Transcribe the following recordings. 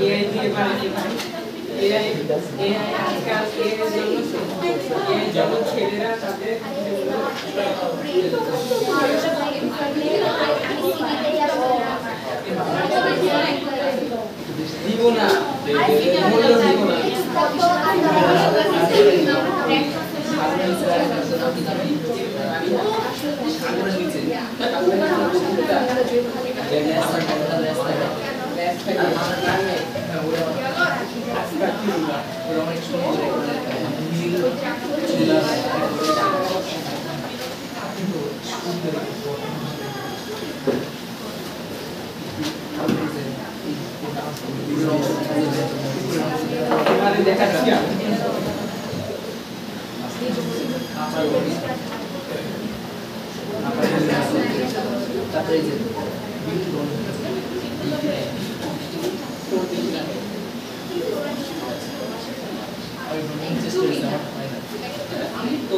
AI দিয়ে বানাতে পারি এআই আজকাল এআই জন্য ছেলেরা তাদের দিব না মূল্য দিব না দেখা যাচ্ছে তো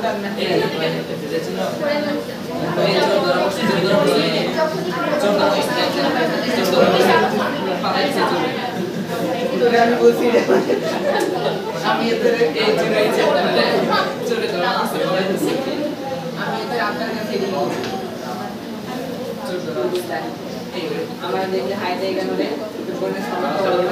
টান না তোরে আমি বলছি আমি এদের এই চুরাই চলে আমি এদের আপনার কাছে আমার দেখলে হাই দেয় কেন রে কোন সমস্যা হলো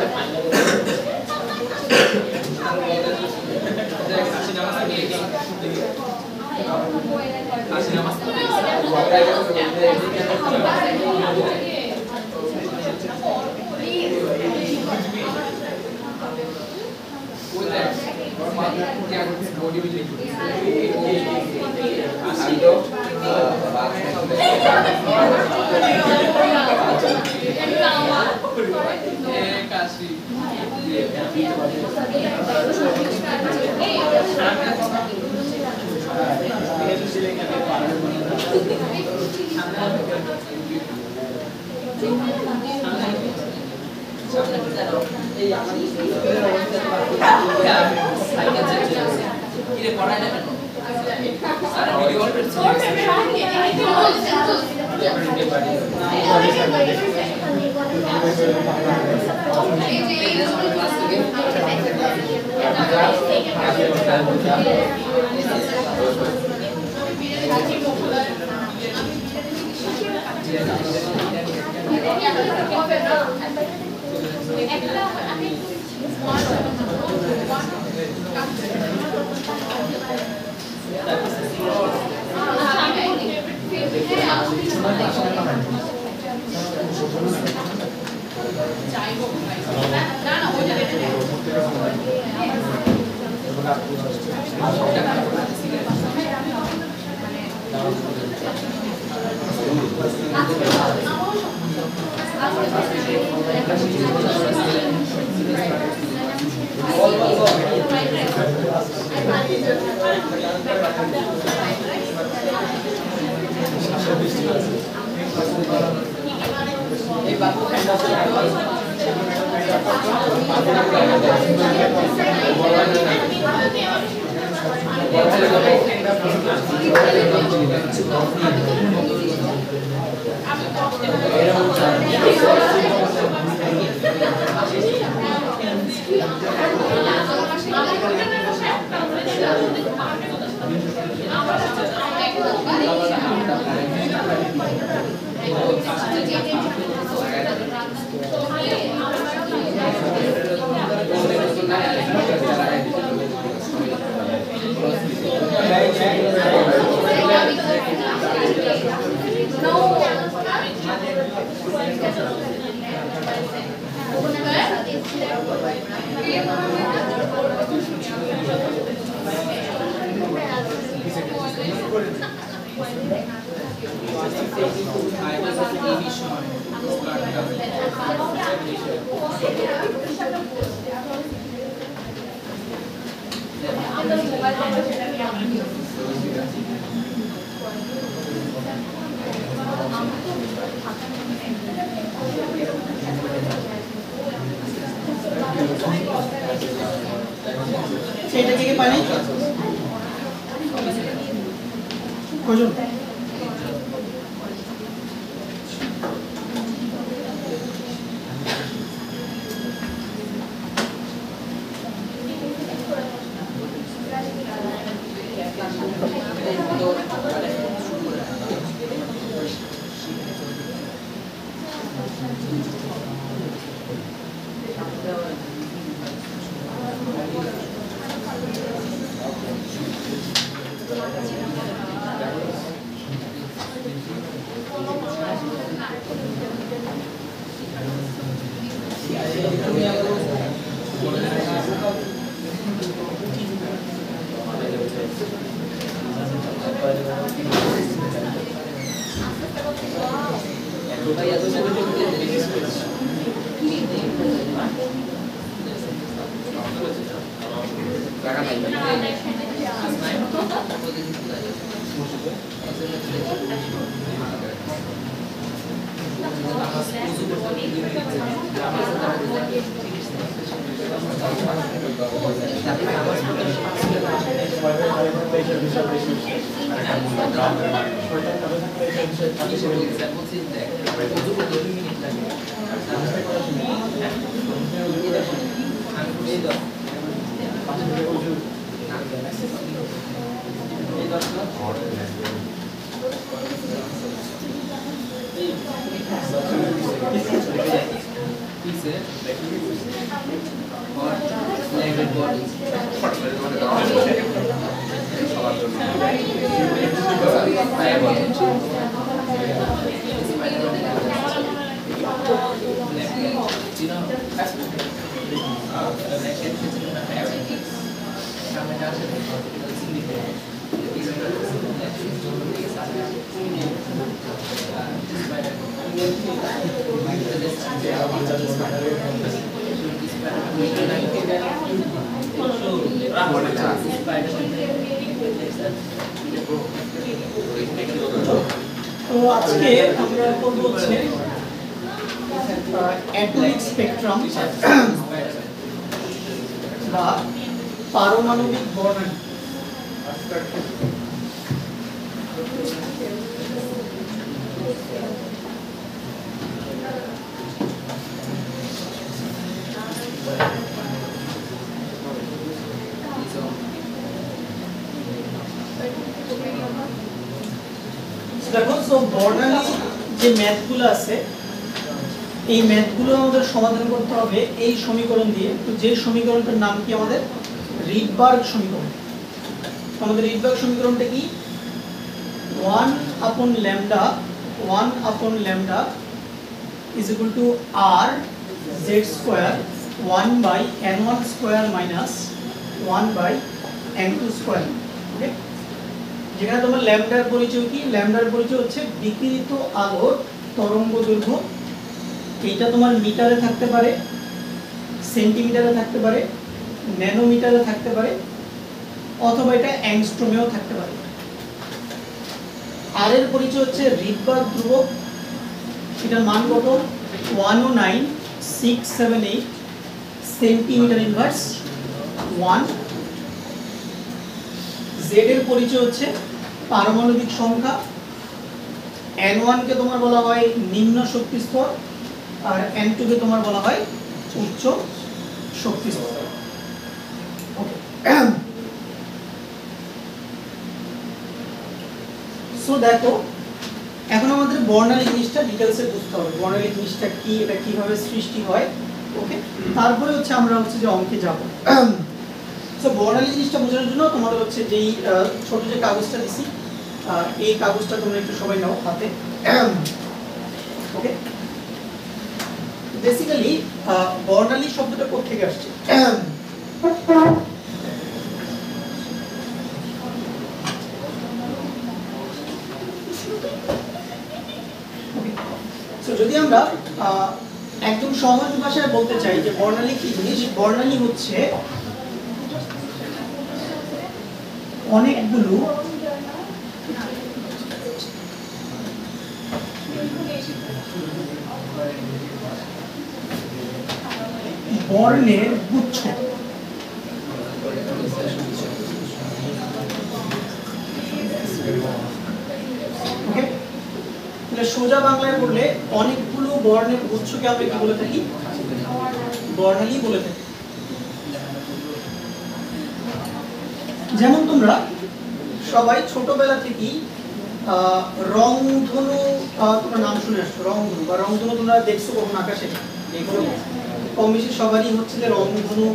সেটা থেকে পানি কজন তো আজকে আমরা করব হচ্ছে অ্যাটমিক স্পেকট্রাম বা পারমাণবিক বর্ণালী। দেখো, সো বর্ণালী যে ম্যাথগুলো আছে এই ম্যাথগুলো আমাদের সমাধান করতে হবে এই সমীকরণ দিয়ে। তো যে সমীকরণটার নাম কি আমাদের রিডবার্গ সমীকরণ। আমাদের রিডবার্গ সমীকরণটা কি 1/λ is equal to r z square 1/n1 square minus 1/n2 square। ওকে, যেখানে তোমার ল্যামডার পরিচয় কি? ল্যামডার পরিচয় হচ্ছে বিকিরিত আলোর তরঙ্গ দৈর্ঘ্য। এটা তোমার মিটারে থাকতে পারে, সেন্টিমিটারে থাকতে পারে, ন্যানোমিটারে থাকতে পারে, অথবা এটা অ্যাংস্ট্রমেও থাকতে পারে। আর এর পরিচয় হচ্ছে রিডবার্গ ধ্রুবক। এটার মান কত? 109,678 সেন্টিমিটার ইনভার্স 1। z এর পরিচয় হচ্ছে পারমাণবিক সংখ্যা। n1 কে তোমার বলা হয় নিম্ন শক্তি স্তর, আর n2 কে তোমার বলা হয় উচ্চ শক্তি স্তর। ওকে, সো দেখো এখন আমাদের বর্ণালী জিনিসটা ডিটেইলসে বুঝতে হবে। বর্ণালী জিনিসটা কি, এটা কিভাবে সৃষ্টি হয়। ওকে, তারপরে হচ্ছে আমরা হচ্ছে যে অঙ্কে যাব। সো বর্ণালী জিনিসটা বোঝানোর জন্য তোমাদের হচ্ছে যেই ছোট যে কাগজটা দিছি, এই কাগজটা তোমরা একটু সবাই নাও হাতে। ওকে, বেসিক্যালি বর্ণালী শব্দটা কোথা থেকে আসছে? সো যদি আমরা একদম সহজ ভাষায় বলতে চাই যে বর্ণালী কি জিনিস, বর্ণালী হচ্ছে অনেকগুলো বর্ণের গুচ্ছ। ওকে, তাহলে সোজা বাংলায় বললে অনেকগুলো বর্ণের গুচ্ছকে আমরা কি বলে থাকি? বর্ণালী বলে থাকি। যেমন তোমরা সবাই ছোটবেলা থেকেই রংধনু, তোমরা নাম শুনে আসছো রংধনু, বা রংধনু তোমরা দেখছো কখন আকাশে? এগুলো কম বেশি সবারই হচ্ছে যে রংধনু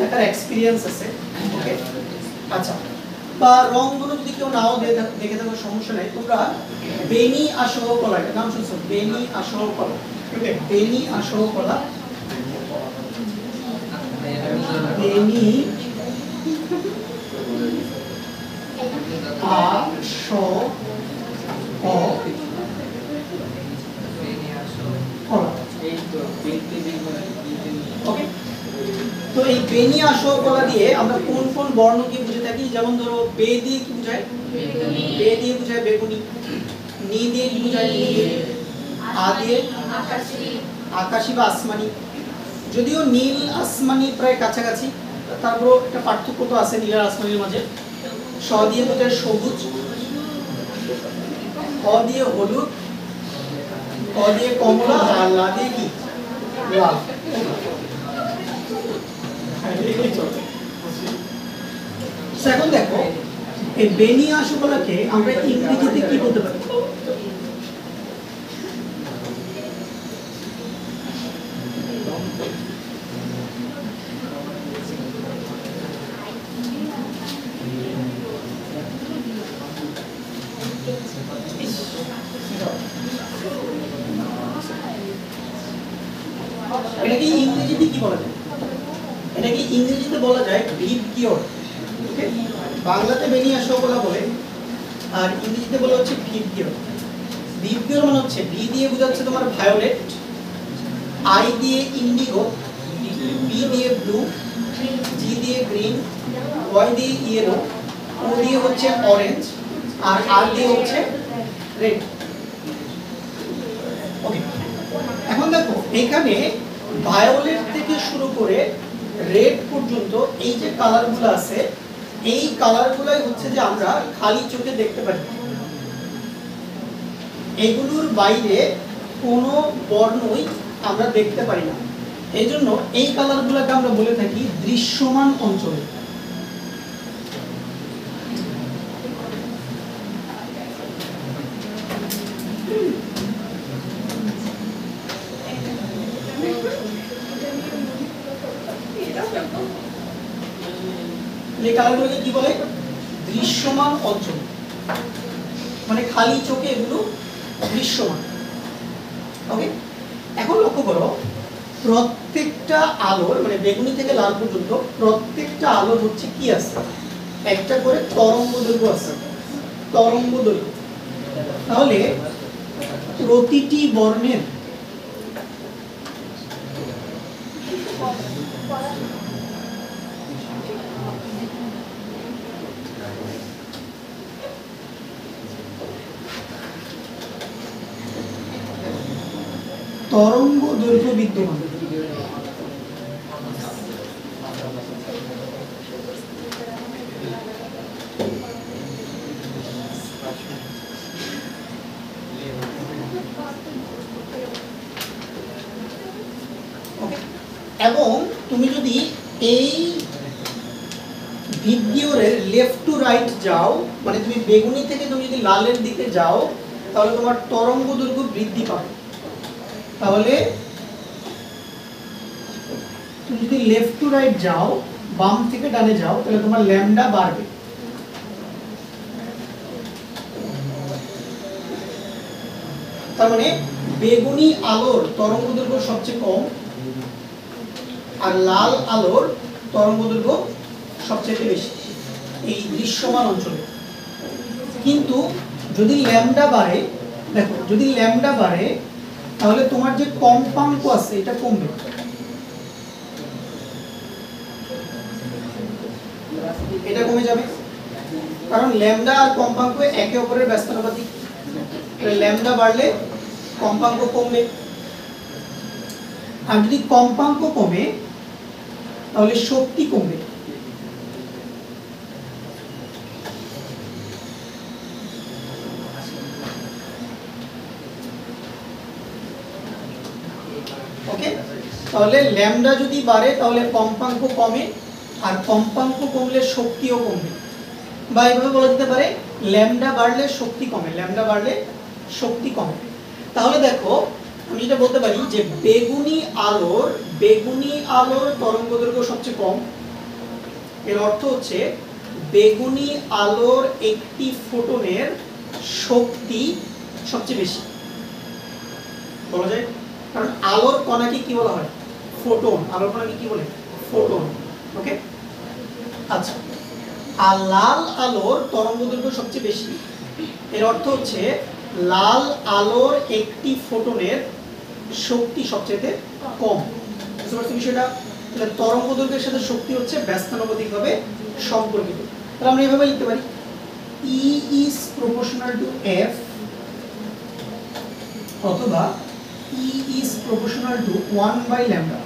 একটা এক্সপিরিয়েন্স আছে। ওকে, আচ্ছা, বা রংধনু যদি কেউ নাও দেখে থাকো সমস্যা নাই, তোমরা বেনি আসহ কলা, এটা নাম শুনছো? বেনি আসহ কলা। ওকে, বেনি আসহ কলা, বেনি তো এই বেনি আসহ কলা দিয়ে আমরা কোন কোন বর্ণকে বুঝে থাকি? যেমন ধরো বে দিয়ে কি বোঝায়? বে দিয়ে বোঝায় বেগুনি। নি দিয়ে কি বোঝায়? আ দিয়ে আকাশী বা আসমানি। যদিও নীল আসমানি প্রায় কাছাকাছি, তারপর একটা পার্থক্য তো আছে নীল আর আসমানির মাঝে। স দিয়ে বোঝায় সবুজ, ক দিয়ে হলুদ, ক দিয়ে কমলা, আর লা দিয়ে কি লাল। এখন দেখো এই বেনিয়া শুকলাকে আমরা ইংরেজিতে কি বলতে পারি? এটাকে ইংরেজিতে কি বলা যায়? এটাকে ইংরেজিতে বলা যায় ভিবকিওর। ওকে, বাংলাতে বেনিয়া শুকলা বলে, আর ইংরেজিতে বলা হচ্ছে ভিবকিওর। ভিবকিওর মানে হচ্ছে ভি দিয়ে বোঝাচ্ছে তোমার ভায়োলেট, আই দিয়ে ইন্ডিগো, বি দিয়ে ব্লু, জি দিয়ে গ্রিন, ওয়াই দিয়ে ইয়েলো, ও দিয়ে হচ্ছে অরেঞ্জ, আর আর দিয়ে হচ্ছে রেড। ওকে, এখন দেখো এখানে ভায়োলেট থেকে শুরু করে রেড পর্যন্ত এই যে কালারগুলো আছে, এই কালারগুলাই হচ্ছে যে আমরা খালি চোখে দেখতে পারি। এগুলোর বাইরে কোনো বর্ণই আমরা দেখতে পারি না। এই জন্য এই কালারগুলোকে আমরা বলে থাকি দৃশ্যমান অঞ্চল। এই কালারগুলোকে কি বলে? দৃশ্যমান অঞ্চল, মানে খালি চোখে এগুলো দৃশ্যমান। ওকে, এখন লক্ষ্য করো প্রত্যেকটা আলোর, মানে বেগুনি থেকে লাল পর্যন্ত প্রত্যেকটা আলোর হচ্ছে কি আছে? একটা করে তরঙ্গ দৈর্ঘ্য আছে, তরঙ্গ দৈর্ঘ্য। তাহলে প্রতিটি বর্ণের তরঙ্গ দৈর্ঘ্য বিদ্যমান। এবং তুমি যদি এই ভিবকিওরের লেফট টু রাইট যাও, মানে তুমি বেগুনি থেকে তুমি যদি লালের দিকে যাও, তাহলে তোমার তরঙ্গ দৈর্ঘ্য বৃদ্ধি পাবে। তাহলে তুমি যদি লেফট টু রাইট যাও, বাম থেকে ডানে যাও, তাহলে তোমার ল্যামডা বাড়বে। তার মানে বেগুনি আলোর তরঙ্গ দৈর্ঘ্য সবচেয়ে কম, আর লাল আলোর তরঙ্গ দৈর্ঘ্য সবচেয়ে বেশি এই দৃশ্যমান অঞ্চলে। কিন্তু যদি ল্যামডা বাড়ে, দেখো যদি ল্যামডা বাড়ে তাহলে তোমার যে কম্পাঙ্ক আছে এটা কমবে। এটা কমে যাবে, কারণ ল্যামডা আর কম্পাঙ্ক একে অপরের ব্যস্তানুপাতিক। ল্যামডা বাড়লে কম্পাঙ্ক কমবে, আর যদি কম্পাঙ্ক কমে তাহলে শক্তি কমবে। ওকে, তাহলে ল্যামডা যদি বাড়ে তাহলে কম্পাঙ্ক কমে, আর কম্পাঙ্ক কমলে শক্তিও কমবে। বা এইভাবে বলা যেতে পারে ল্যামডা বাড়লে শক্তি কমে, ল্যামডা বাড়লে শক্তি কমে। তাহলে দেখো আমি যেটা বলতে পারি যে বেগুনি আলোর তরঙ্গদৈর্ঘ্য সবচেয়ে কম। এর অর্থ হচ্ছে বেগুনি আলোর একটি ফোটনের শক্তি সবচেয়ে বেশি বলা যায়, কারণ আলোর কণাকে কি বলা হয়? ফোটন। আলোর কণাকে কি বলে? ফোটন। ওকে, আচ্ছা, আর লাল আলোর তরঙ্গদৈর্ঘ্য সবচেয়ে বেশি। এর অর্থ হচ্ছে লাল আলোর একটি ফোটনের শক্তি সবচেয়ে কম। বুঝতে পারছো বিষয়টা? তাহলে তরঙ্গদৈর্ঘ্যের সাথে শক্তি হচ্ছে ব্যস্তানুপাতিকভাবে সম্পর্কিত। তাহলে আমরা এইভাবে লিখতে পারি E is proportional to F, অথবা E is proportional to 1 by lambda।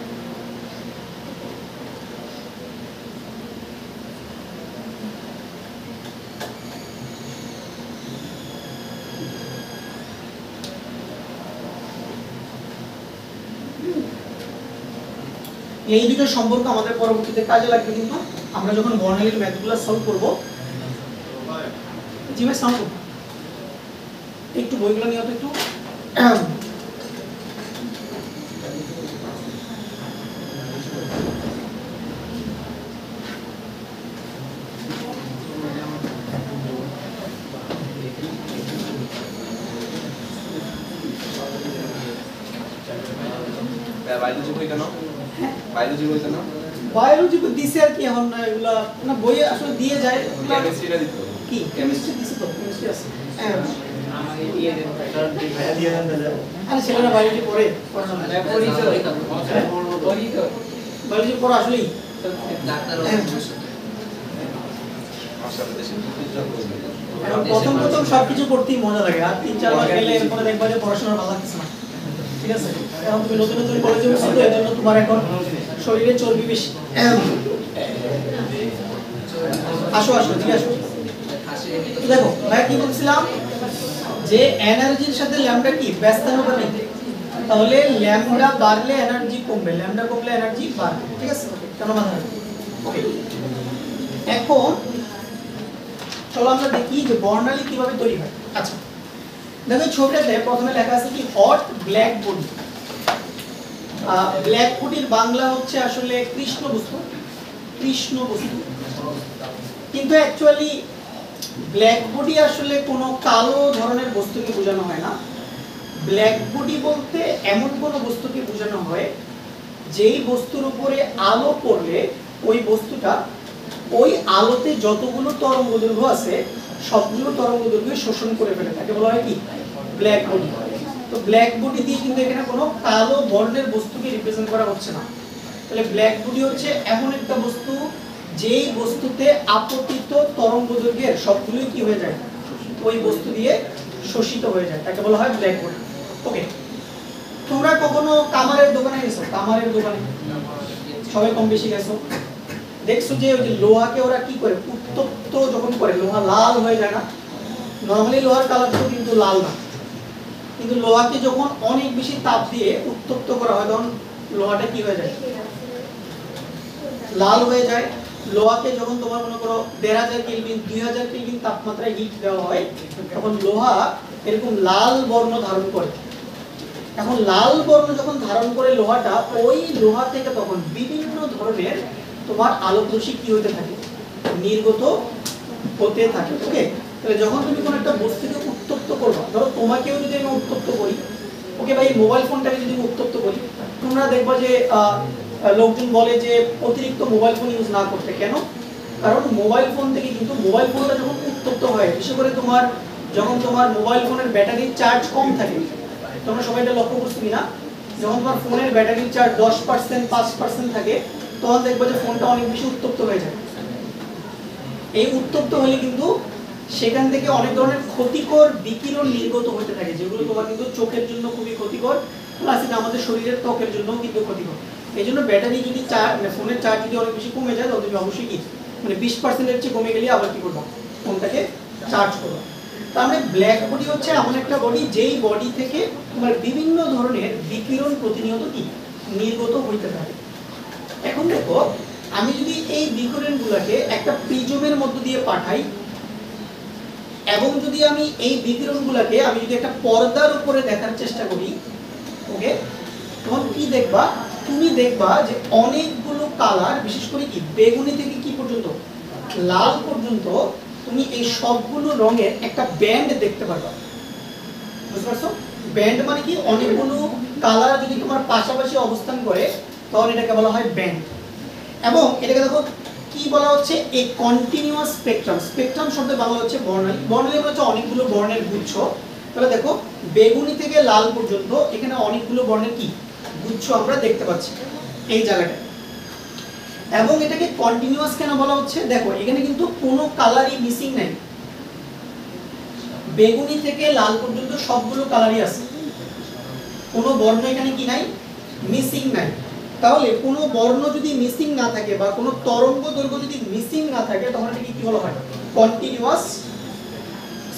এই দুটো সম্পর্ক আমাদের পরবর্তীতে কাজে লাগবে, কিন্তু আমরা যখন বর্ণালীর ম্যাথগুলো সলভ করব। জি ভাই সাউন্ড একটু বইগুলো নিয়ে তো একটু বায়োলজি বই কেন? বায়োলজি বই কেন? বায়োলজি বই দিছে আর কি, এখন এগুলা না বইয়ে আসলে দিয়ে যায়। কেমিস্ট্রিটা দিত কি কেমিস্ট্রি দিছে তো? কেমিস্ট্রি আছে। হ্যাঁ আমাকে দিয়ে দেন ভাই। ভাইয়া দিয়ে দেন তাহলে। আরে ছেলেরা বায়োলজি পড়ে পড়ানো মানে পড়ি তো পড়ি তো বায়োলজি পড়া আসলেই ডাক্তার মাশাআল্লাহ দেশে প্রতিযোগ করবে। এখন প্রথম সবকিছু করতেই মজা লাগে, আর 3-4 মাস গেলে এরপরে দেখবা যে পড়াশোনা ভালো লাগতেছে না। ঠিক আছে, এখন তুমি নতুন নতুন কলেজে উঠছো তো এর জন্য তোমার এখন শরীরে চর্বি বেশি। আসো আসো ঠিক আছে। তো দেখো ভাই কি বলছিলাম যে এনার্জির সাথে ল্যামডা কি ব্যস্তানুপাতিক, তাহলে ল্যামডা বাড়লে এনার্জি কমবে, ল্যামডা কমলে এনার্জি বাড়বে। ঠিক আছে, কেন মাথায় ওকে। এখন চলো আমরা দেখি যে বর্ণালী কিভাবে তৈরি হয়। আচ্ছা দেখো ছবিটাতে প্রথমে লেখা আছে কি হট ব্ল্যাক বডি। ব্ল্যাক বডির বাংলা হচ্ছে আসলে কৃষ্ণ বস্তু, কৃষ্ণ বস্তু। কিন্তু অ্যাকচুয়ালি ব্ল্যাক বডি আসলে কোনো কালো ধরনের বস্তুকে বোঝানো হয় না। ব্ল্যাক বডি বলতে এমন কোনো বস্তুকে বোঝানো হয় যেই বস্তুর উপরে আলো পড়লে ওই বস্তুটা ওই আলোতে যতগুলো তরঙ্গদৈর্ঘ্য আছে সবগুলো তরঙ্গদৈর্ঘ্য শোষণ করে ফেলে, তাকে বলা হয় কি ব্ল্যাক বডি। তো ব্ল্যাক বডি দিয়ে কিন্তু এখানে কোনো কালো বর্ণের বস্তুকে রিপ্রেজেন্ট করা হচ্ছে না। তাহলে ব্ল্যাক বডি হচ্ছে এমন একটা বস্তু যেই বস্তুতে আপতিত তরঙ্গদৈর্ঘ্যের সবগুলোই কি হয়ে যায় ওই বস্তু দিয়ে শোষিত হয়ে যায়, তাকে বলা হয় ব্ল্যাক বডি। ওকে, তোমরা কখনো কামারের দোকানে গেছো? কামারের দোকানে সবাই কম বেশি গেছো, দেখছো যে ওই যে লোহাকে ওরা কি করে উত্তপ্ত যখন করে লোহা লাল হয়ে যায় না? নরমালি লোহার কালার তো কিন্তু লাল না, কিন্তু লোহাকে যখন অনেক বেশি তাপ দিয়ে উত্তপ্ত করা হয় তখন লোহাটা কি হয়ে যায় লাল হয়ে যায়। লোহাকে যখন তোমার মনে করো 1000 কেলভিন 2000 কেলভিন তাপমাত্রায় হিট দেওয়া হয় তখন লোহা এরকম লাল বর্ণ ধারণ করে। এখন লাল বর্ণ যখন ধারণ করে লোহাটা, ওই লোহা থেকে তখন বিভিন্ন ধরনের তোমার আলোকরশ্মি কি হতে থাকে নির্গত হতে থাকে। ওকে, তাহলে যখন তুমি কোনো একটা বস্তুকে উত্তপ্ত করবে, ধরো তোমাকেও যদি আমি উত্তপ্ত করি, ওকে ভাই মোবাইল ফোনটাকে যদি আমি উত্তপ্ত করি, তোমরা দেখবা যে লোকজন বলে যে অতিরিক্ত মোবাইল ফোন ইউজ না করতে। কেন? কারণ মোবাইল ফোন থেকে কিন্তু মোবাইল ফোনটা যখন উত্তপ্ত হয়, বিশেষ করে তোমার যখন তোমার মোবাইল ফোনের ব্যাটারির চার্জ কম থাকে, তোমরা সবাই এটা লক্ষ্য করছো কিনা, যখন তোমার ফোনের ব্যাটারির চার্জ 10% 5% থাকে তখন দেখবা যে ফোনটা অনেক বেশি উত্তপ্ত হয়ে যায়। এই উত্তপ্ত হলে কিন্তু সেখান থেকে অনেক ধরনের ক্ষতিকর বিকিরণ নির্গত হতে থাকে, যেগুলো তোমার কিন্তু চোখের জন্য খুবই ক্ষতিকর, প্লাস এটা আমাদের শরীরের ত্বকের জন্য কিন্তু ক্ষতিকর। এই জন্য ব্যাটারি যদি ফোনের চার্জ যদি অনেক বেশি কমে যায় তখন তুমি অবশ্যই কি মানে 20% এর চেয়ে কমে গেলে আবার কি করবো ফোনটাকে চার্জ করবো। তার মানে ব্ল্যাক বডি হচ্ছে এমন একটা বডি যেই বডি থেকে তোমার বিভিন্ন ধরনের বিকিরণ প্রতিনিয়ত কি নির্গত হইতে থাকে। এখন দেখো আমি যদি এই বিকিরণগুলোকে একটা প্রিজমের মধ্য দিয়ে পাঠাই এবং যদি আমি এই বিকিরণগুলোকে আমি যদি একটা পর্দার উপরে দেখার চেষ্টা করি, ওকে, তখন কি দেখবা? তুমি দেখবা যে অনেকগুলো কালার, বিশেষ করে কি বেগুনি থেকে কি পর্যন্ত লাল পর্যন্ত তুমি এই সবগুলো রঙের একটা ব্যান্ড দেখতে পারবা। বুঝতে পারছো? ব্যান্ড মানে কি অনেকগুলো কালার যদি তোমার পাশাপাশি অবস্থান করে তখন এটাকে বলা হয় ব্যান্ড। এবং এটাকে দেখো কি বলা হচ্ছে এ কন্টিনিউয়াস স্পেকট্রাম। স্পেকট্রাম শব্দের বাংলা হচ্ছে বর্ণালী। বর্ণালী মানে হচ্ছে অনেকগুলো বর্ণের গুচ্ছ। তাহলে দেখো বেগুনি থেকে লাল পর্যন্ত এখানে অনেকগুলো বর্ণের কি গুচ্ছ আমরা দেখতে পাচ্ছি এই জায়গাটায়। এবং এটাকে কন্টিনিউয়াস কেন বলা হচ্ছে? দেখো এখানে কিন্তু কোনো কালারই মিসিং নাই। বেগুনি থেকে লাল পর্যন্ত সবগুলো কালারই আছে, কোনো বর্ণ এখানে কি নাই মিসিং নাই। তাহলে কোনো বর্ণ যদি মিসিং না থাকে বা কোনো তরঙ্গ দৈর্ঘ্য যদি মিসিং না থাকে তখন এটাকে কি বলা হয়? কন্টিনিউয়াস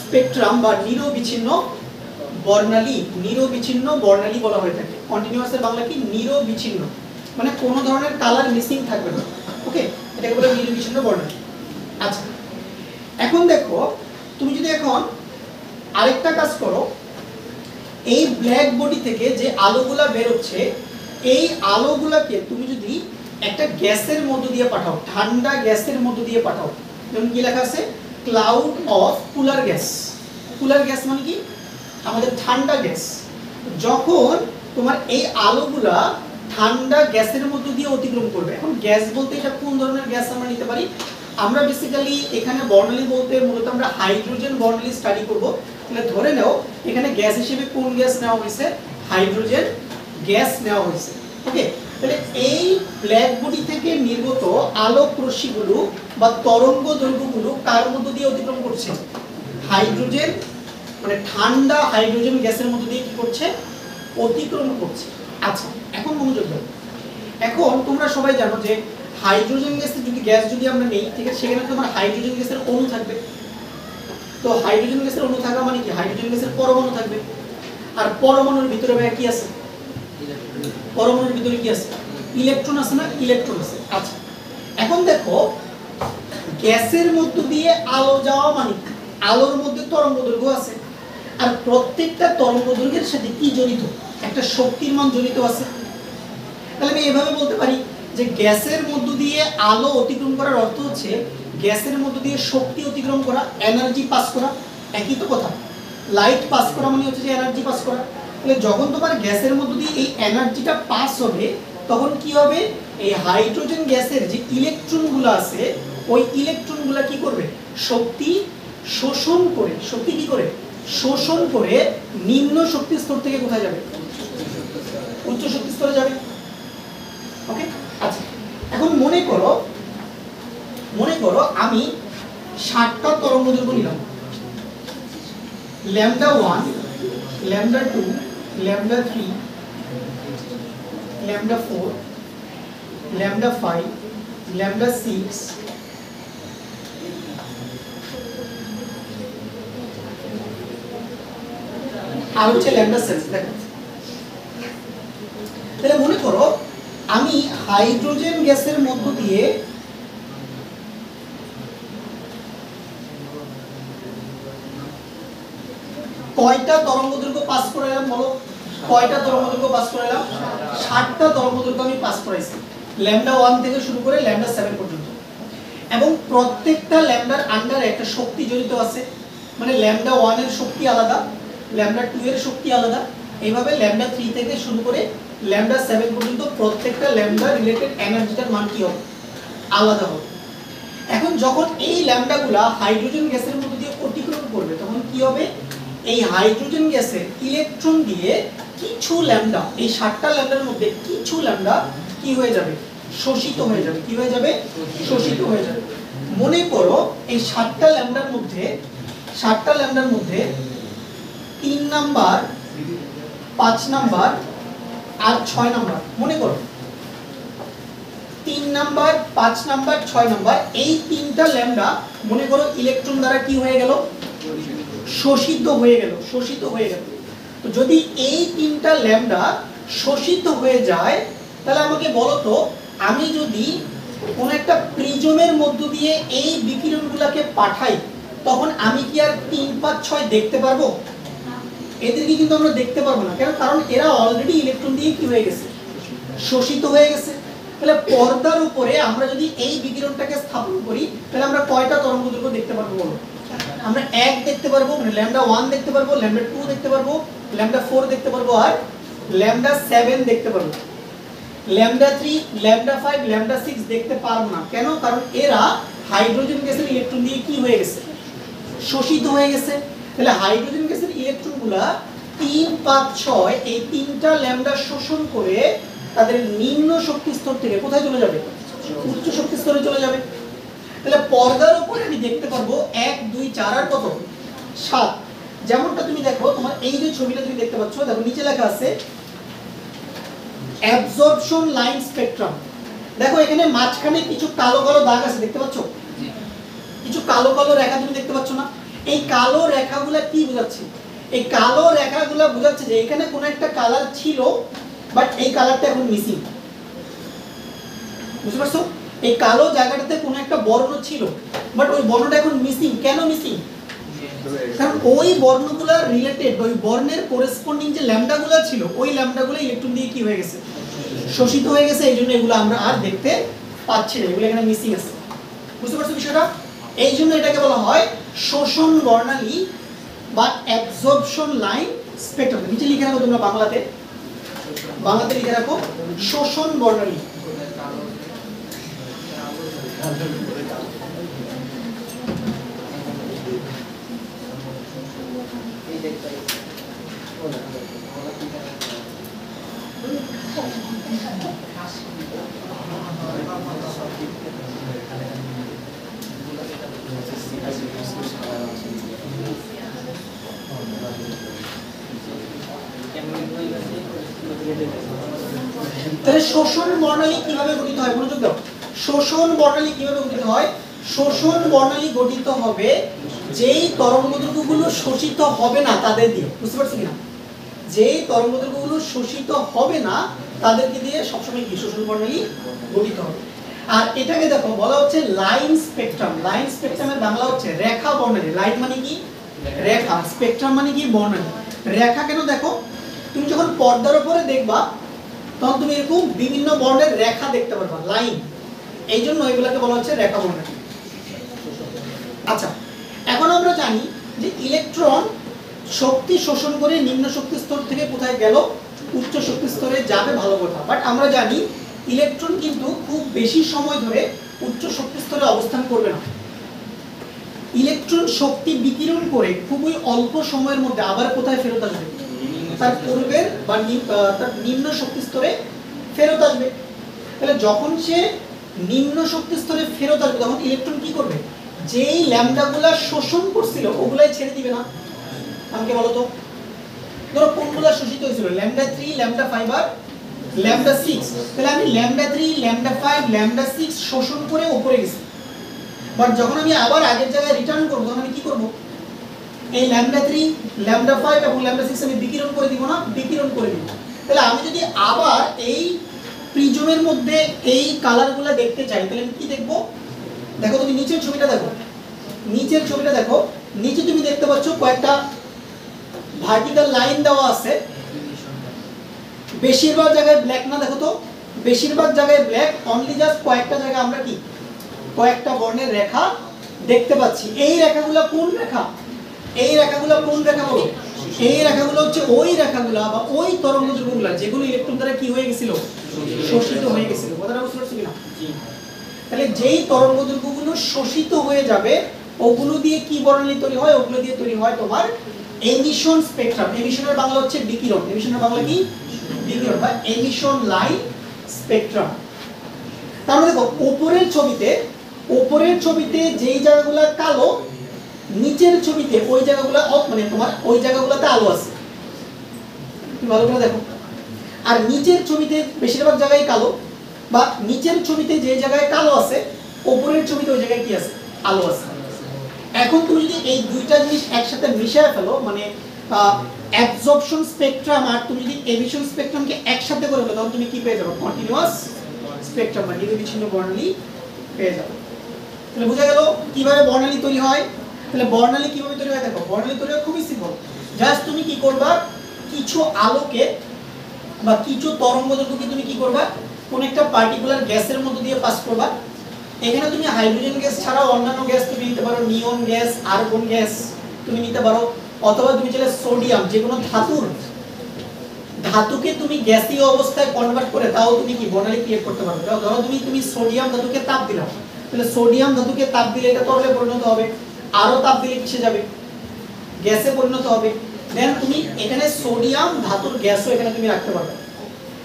স্পেকট্রাম বা নিরবিচ্ছিন্ন বর্ণালী। নিরবিচ্ছিন্ন বর্ণালী বলা হয়ে থাকে। কন্টিনিউয়াস এর বাংলা কি? নিরবিচ্ছিন্ন। মানে কোনো ধরনের কালার মিসিং থাকবে না। ওকে, এটাকে বলে নির্বিচ্ছিন্ন বর্ণালী। আচ্ছা, এখন দেখো তুমি যদি এখন আরেকটা কাজ করো, এই ব্ল্যাক বডি থেকে যে আলোগুলা বের হচ্ছে, এই আলোগুলাকে তুমি যদি একটা গ্যাসের মধ্য দিয়ে পাঠাও, ঠান্ডা গ্যাসের মধ্য দিয়ে পাঠাও, যেমন কি লেখা আছে, cloud of cooler gas. Cooler gas মানে কি, আমাদের ঠান্ডা গ্যাস। যখন তোমার এই আলোগুলা ঠান্ডা গ্যাসের মধ্য দিয়ে অতিক্রম করবে, এখন গ্যাস বলতে এটা কোন ধরনের গ্যাস আমরা নিতে পারি, আমরা বেসিক্যালি এখানে বর্ণালী বলতে মূলত আমরা হাইড্রোজেন বর্ণালী স্টাডি করব। তাহলে ধরে নাও এখানে গ্যাস হিসেবে কোন গ্যাস নেওয়া হয়েছে, হাইড্রোজেন গ্যাস নেওয়া হয়েছে। ওকে, তাহলে এই ব্ল্যাক বডি থেকে নির্গত আলোক রশ্মিগুলো বা তরঙ্গ দৈর্ঘ্যগুলো কার মধ্য দিয়ে অতিক্রম করছে, হাইড্রোজেন মানে ঠান্ডা হাইড্রোজেন গ্যাসের মধ্য দিয়ে কি করছে, অতিক্রম করছে। আচ্ছা, এখন মনোযোগ দাও। এখন তোমরা সবাই জানো যে হাইড্রোজেন গ্যাসের গ্যাস যদি আমরা নেই, ঠিক আছে, সেখানে তোমার হাইড্রোজেন গ্যাসের অণু থাকবে। তো হাইড্রোজেন গ্যাসের অণু থাকা মানে কি, হাইড্রোজেন গ্যাসের পরমাণু থাকবে। আর পরমাণুর ভিতরে ভাই কি আছে, পরমাণুর ভিতরে কি আছে, ইলেকট্রন আছে না, ইলেকট্রন আছে। আচ্ছা, এখন দেখো গ্যাসের মধ্য দিয়ে আলো যাওয়া মানে আলোর মধ্যে তরঙ্গদৈর্ঘ্য আছে, আর প্রত্যেকটা তরঙ্গদৈর্ঘ্যের সাথে কি জড়িত, একটা শক্তির মান জড়িত আছে। তাহলে আমি এভাবে বলতে পারি যে গ্যাসের মধ্য দিয়ে আলো অতিক্রম করার অর্থ হচ্ছে গ্যাসের মধ্য দিয়ে শক্তি অতিক্রম করা, এনার্জি পাস করা। একই তো কথা, লাইট পাস করা মানে হচ্ছে যে এনার্জি পাস করা। তাহলে যখন তোমার গ্যাসের মধ্য দিয়ে এই এনার্জিটা পাস হবে, তখন কি হবে, এই হাইড্রোজেন গ্যাসের যে ইলেকট্রনগুলো আছে, ওই ইলেকট্রনগুলো কি করবে, শক্তি শোষণ করে, শক্তি কি করে শোষণ করে নিম্ন শক্তি স্তর থেকে কোথায় যাবে, উচ্চ শক্তি স্তরে যাবে। ওকে, আচ্ছা, এখন মনে করো আমি 60টা তরঙ্গদৈর্ঘ্য নিলাম, λ1, λ2, λ3, λ4, λ5, λ6, আর হচ্ছে λ7। দেখো, তাহলে মনে করো আমি হাইড্রোজেন গ্যাসের মধ্য দিয়ে কয়টা তরঙ্গদৈর্ঘ্য পাস করাইলাম, বলো কয়টা তরঙ্গদৈর্ঘ্য পাস করাইলাম, 60টা তরঙ্গদৈর্ঘ্য আমি পাস করাইছি, λ1 থেকে শুরু করে λ7 পর্যন্ত। এবং প্রত্যেকটা ল্যামডার আন্ডারে একটা শক্তি জড়িত আছে, মানে λ1 এর শক্তি আলাদা, λ2 এর শক্তি আলাদা, এইভাবে λ3 থেকে শুরু করে λ7 পর্যন্ত প্রত্যেকটা ল্যামডা রিলেটেড এনার্জিটার মান কি হবে, আলাদা হবে। এখন যখন এই ল্যামডাগুলা হাইড্রোজেন গ্যাসের মধ্যে দিয়ে অতিক্রম করবে, তখন কি হবে, এই হাইড্রোজেন গ্যাসের ইলেকট্রন দিয়ে কিছু ল্যামডা, এই 60টা ল্যামডার মধ্যে কিছু ল্যামডা কি হয়ে যাবে, শোষিত হয়ে যাবে। কি হয়ে যাবে, শোষিত হয়ে যাবে। মনে করো এই 60টা ল্যামডার মধ্যে 3 নাম্বার, 5 নাম্বার আর 6 নাম্বার, মনে করো 3 নাম্বার, 5 নাম্বার, 6 নাম্বার, এই তিনটা ল্যামডা মনে করো ইলেকট্রন দ্বারা কি হয়ে গেল, শোষিত হয়ে গেল, শোষিত হয়ে গেল। তো যদি এই তিনটা ল্যামডা শোষিত হয়ে যায়, তাহলে আমাকে বলো তো, আমি যদি কোন একটা প্রিজমের মধ্য দিয়ে এই বিকিরণগুলোকে পাঠাই, তখন আমি কি আর 3, 5, 6 দেখতে পারবো? এদেরকে কিন্তু আমরা দেখতে পারবো না। কেন? কারণ এরা অলরেডি ইলেকট্রন দিয়ে কি হয়ে গেছে, শোষিত হয়ে গেছে। তাহলে পর্দার উপরে আমরা যদি এই বিকিরণটাকে স্থাপন করি, তাহলে আমরা কয়টা তরঙ্গদৈর্ঘ্য দেখতে পারবো বলো? আমরা 1 দেখতে পারবো, মানে λ1 দেখতে পারবো, λ2 দেখতে পারবো, λ4 দেখতে পারবো, আর λ7 দেখতে পারবো। λ3, λ5, λ6 দেখতে পারবো না। কেন? কারণ এরা হাইড্রোজেন গ্যাসের ইলেকট্রন দিয়ে কি হয়ে গেছে, শোষিত হয়ে গেছে। তাহলে হাইড্রোজেন গ্যাসের ইলেকট্রনগুলা 3, 5, 6 এই তিনটা ল্যামডা শোষণ করে তাদের নিম্ন শক্তি স্তর থেকে কোথায় চলে যাবে, উচ্চ শক্তি স্তরে চলে যাবে। তাহলে পর্দার উপরে আমি দেখতে পারবো 1, 2, 4 আর কত, 7। যেমনটা তুমি দেখো, তোমার এই যে ছবিটা তুমি দেখতে পাচ্ছ, দেখো নিচে লেখা আছে অ্যাবজর্পশন লাইন স্পেকট্রাম। দেখো এখানে মাঝখানে কিছু কালো কালো দাগ আছে, দেখতে পাচ্ছ? কিছু কালো কালো রেখা তুমি দেখতে পাচ্ছ না? এই কালো রেখাগুলো কি বোঝাচ্ছে? এই কালো রেখাগুলো বোঝাচ্ছে যে এখানে কোনো একটা কালার ছিল, বাট এই কালারটা এখন মিসিং। বুঝতে পারছো? এই কালো জায়গাটাতে কোনো একটা বর্ণ ছিল, বাট ওই বর্ণটা এখন মিসিং। কেন মিসিং? কারণ ওই বর্ণগুলো রিলেটেড, ওই বর্ণের করেসপন্ডিং যে ল্যামডাগুলো ছিল, ওই ল্যামডাগুলো ইলেকট্রন দিয়ে কি হয়ে গেছে, শোষিত হয়ে গেছে। এই জন্য এগুলো আমরা আর দেখতে পাচ্ছি না, এগুলো এখানে মিসিং আছে। বুঝতে পারছো বিষয়টা? এই জন্য এটাকে বলা হয় শোষণ বর্ণালী বা অ্যাবজর্পশন লাইন স্পেকট্রাম। নিচে লিখে রাখো তোমরা বাংলাতে, বাংলাতে লিখে রাখো শোষণ বর্ণালী। তাহলে শোষণ বর্ণালী কিভাবে গঠিত হয়? মনোযোগ দাও। শোষণ বর্ণালী কিভাবে গঠিত হয়? শোষণ বর্ণালী গঠিত হবে যেই তরঙ্গদৈর্ঘ্যগুলো শোষিত হবে না তাদের দিয়ে। বুঝতে পারছো কিনা? যেই তরঙ্গদৈর্ঘ্যগুলো শোষিত হবে না তাদেরকে দিয়ে সবসময় কি শোষণ বর্ণালী গঠিত হবে। আর এটাকে দেখো বলা হচ্ছে লাইন স্পেকট্রাম। লাইন স্পেকট্রামের বাংলা হচ্ছে রেখা বর্ণালী। লাইন মানে কি? রেখা। স্পেকট্রাম মানে কি? বর্ণালী। রেখা কেন? দেখো তুমি যখন পর্দার উপরে দেখবা তখন তুমি এরকম বিভিন্ন বর্ণের রেখা দেখতে পারবা, লাইন। এই জন্য এগুলোকে বলা হচ্ছে রেখা বর্ণালী। আচ্ছা, এখন আমরা জানি যে ইলেকট্রন শক্তি শোষণ করে নিম্ন শক্তি স্তর থেকে কোথায় গেল, উচ্চ শক্তি স্তরে যাবে, ভালো কথা। বাট আমরা জানি ইলেকট্রন কিন্তু খুব বেশি সময় ধরে উচ্চ শক্তি স্তরে অবস্থান করবে না। ইলেকট্রন শক্তি বিকিরণ করে খুবই অল্প সময়ের মধ্যে আবার কোথায় ফেরত আসবে, তার পূর্বের বা তার নিম্ন শক্তি স্তরে ফেরত আসবে। তাহলে যখন সে নিম্ন শক্তি স্তরে ফেরত আসবে তখন ইলেকট্রন কি করবে, যেই ল্যামডাগুলা শোষণ করছিল ওগুলাই ছেড়ে দিবে না। আমাকে বলো তো, ধরো কোনগুলা শোষিত হয়েছিল, ল্যামডা 3, ল্যামডা 5 আর ল্যামডা 6। তাহলে আমি ল্যামডা 3, ল্যামডা 5, ল্যামডা 6 শোষণ করে উপরে গেছি। বাট যখন আমি আবার আগের জায়গায় রিটার্ন করব তখন আমি কি করব, এই ল্যামডা 3, ল্যামডা 5 এবং ল্যামডা 6 আমি বিকিরণ করে দিব না, বিকিরণ করে দিব। তাহলে আমি যদি আবার এই প্রিজমের মধ্যে এই কালারগুলো দেখতে চাই তাহলে আমি কি দেখব? দেখো তুমি নিচের ছবিটা দেখো, নিচের ছবিটা দেখো। নিচে তুমি দেখতে পাচ্ছ কয়েকটা ভার্টিক্যাল লাইন দেওয়া আছে। বেশিরভাগ জায়গায় ব্ল্যাক না, দেখো তো বেশিরভাগ জায়গায় ব্ল্যাক, অনলি জাস্ট কয়েকটা জায়গায় আমরা কি কয়েকটা বর্ণের রেখা দেখতে পাচ্ছি। এই রেখাগুলো কোন রেখা? এই রেখাগুলো কোন রেখা বলো? এই রেখাগুলো হচ্ছে ওই রেখাগুলো বা ওই তরঙ্গদৈর্ঘ্যগুলো যেগুলো ইলেকট্রন দ্বারা কি হয়ে গেছিল, শোষিত হয়ে গেছিল। কথাটা বুঝতে পারছো কিনা? তাহলে যেই তরঙ্গদৈর্ঘ্যগুলো শোষিত হয়ে যাবে ওগুলো দিয়ে কি বর্ণালী তৈরি হয়? ওগুলো দিয়ে তৈরি হয় তোমার এমিশন স্পেকট্রাম। এমিশনের বাংলা হচ্ছে বিকিরণ। এমিশনের বাংলা কি? বিকিরণ বা এমিশন লাইন স্পেকট্রাম। তার মানে দেখো উপরের ছবিতে যেই জায়গাগুলো কালো, নিচের ছবিতে ওই জায়গাগুলো মানে তোমার ওই জায়গাগুলোতে আলো আছে। তুমি ভালো করে দেখো। আর নিচের ছবিতে বেশিরভাগ জায়গায় কালো, বা নিচের ছবিতে যে জায়গায় কালো আছে উপরের ছবিতে ওই জায়গায় কি আছে, আলো আছে। এখন তুমি যদি এই দুইটা জিনিস একসাথে মিশিয়ে ফেলো, মানে অ্যাবজর্পশন স্পেকট্রাম আর তুমি যদি এমিশন স্পেকট্রামকে একসাথে করে ফেলো তখন তুমি কি পেয়ে যাবে? কন্টিনিউয়াস স্পেকট্রাম বা নিরবিচ্ছিন্ন বর্ণালী পেয়ে যাবে। তাহলে বোঝা গেল কিভাবে বর্ণালী তৈরি হয়। তাহলে বর্ণালী কিভাবে তৈরি হয়? দেখো বর্ণালী তৈরি হয় খুবই সিম্পল। জাস্ট তুমি কি করবা, কিছু আলোকে বা কিছু তরঙ্গদৈর্ঘ্যকে তুমি কি করবা, কোন একটা পার্টিকুলার গ্যাসের মধ্যে দিয়ে পাস করবা। এখানে তুমি হাইড্রোজেন গ্যাস ছাড়াও অন্যান্য গ্যাস তুমি নিতে পারো, নিয়ন গ্যাস, আর্গন গ্যাস তুমি নিতে পারো, অথবা তুমি চাইলে সোডিয়াম, যে কোনো ধাতুকে তুমি গ্যাসীয় অবস্থায় কনভার্ট করে তাও তুমি কি বর্ণালী ক্রিয়েট করতে পারবে। ধরো তুমি সোডিয়াম ধাতুকে তাপ দিলা, তাহলে সোডিয়াম ধাতুকে তাপ দিলে এটা তরলে পরিণত হবে, আরো তাপ দিলে কিসে যাবে, গ্যাসে পরিণত হবে। দেন তুমি এখানে সোডিয়াম ধাতুর গ্যাসও এখানে তুমি রাখতে পারবে।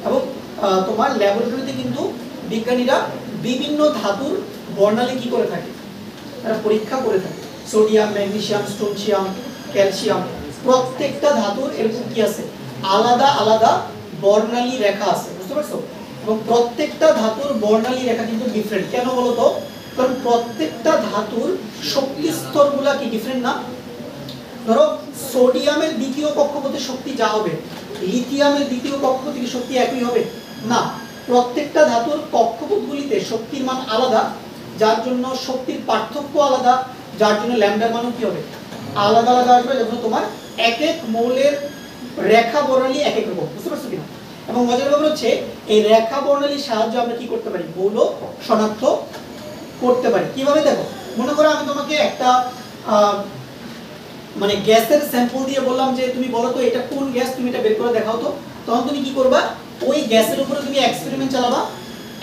এবং তোমার ল্যাবরেটরিতে কিন্তু বিজ্ঞানীরা বিভিন্ন ধাতুর বর্ণালী কি করে থাকে, তারা পরীক্ষা করে থাকে। সোডিয়াম, ম্যাগনেসিয়াম, স্টোনসিয়াম, ক্যালসিয়াম, প্রত্যেকটা ধাতুর এরকম কি আছে, আলাদা আলাদা বর্ণালী রেখা আছে। বুঝতে পারছো? এবং প্রত্যেকটা ধাতুর বর্ণালী রেখা কিন্তু ডিফারেন্ট। কেন বলো তো? কারণ প্রত্যেকটা ধাতুর শক্তি স্তরগুলো কি ডিফারেন্ট না? ধরো সোডিয়ামের দ্বিতীয় কক্ষপথে শক্তি যা হবে, লিথিয়ামের দ্বিতীয় কক্ষপথে কি শক্তি একই হবে না। প্রত্যেকটা ধাতুর কক্ষপথগুলিতে শক্তির মান আলাদা, যার জন্য শক্তির পার্থক্য আলাদা, যার জন্য ল্যামডার মানও কি হবে আলাদা আলাদা আসবে, যখন তোমার এক এক মৌলের রেখা বর্ণালী এক এক রকম, বুঝতে পারছো কিনা? এবং মজার ব্যাপার হচ্ছে এই রেখা বর্ণালীর সাহায্যে আমরা কি করতে পারি, মৌল শনাক্ত করতে পারি। কিভাবে দেখো, মনে করো আমি তোমাকে একটা মানে গ্যাসের স্যাম্পল দিয়ে বললাম যে তুমি বলো তো এটা কোন গ্যাস, তুমি এটা বের করে দেখাও তো। তখন তুমি কি করবা, ওই গ্যাসের উপরে তুমি এক্সপেরিমেন্ট চালাবা,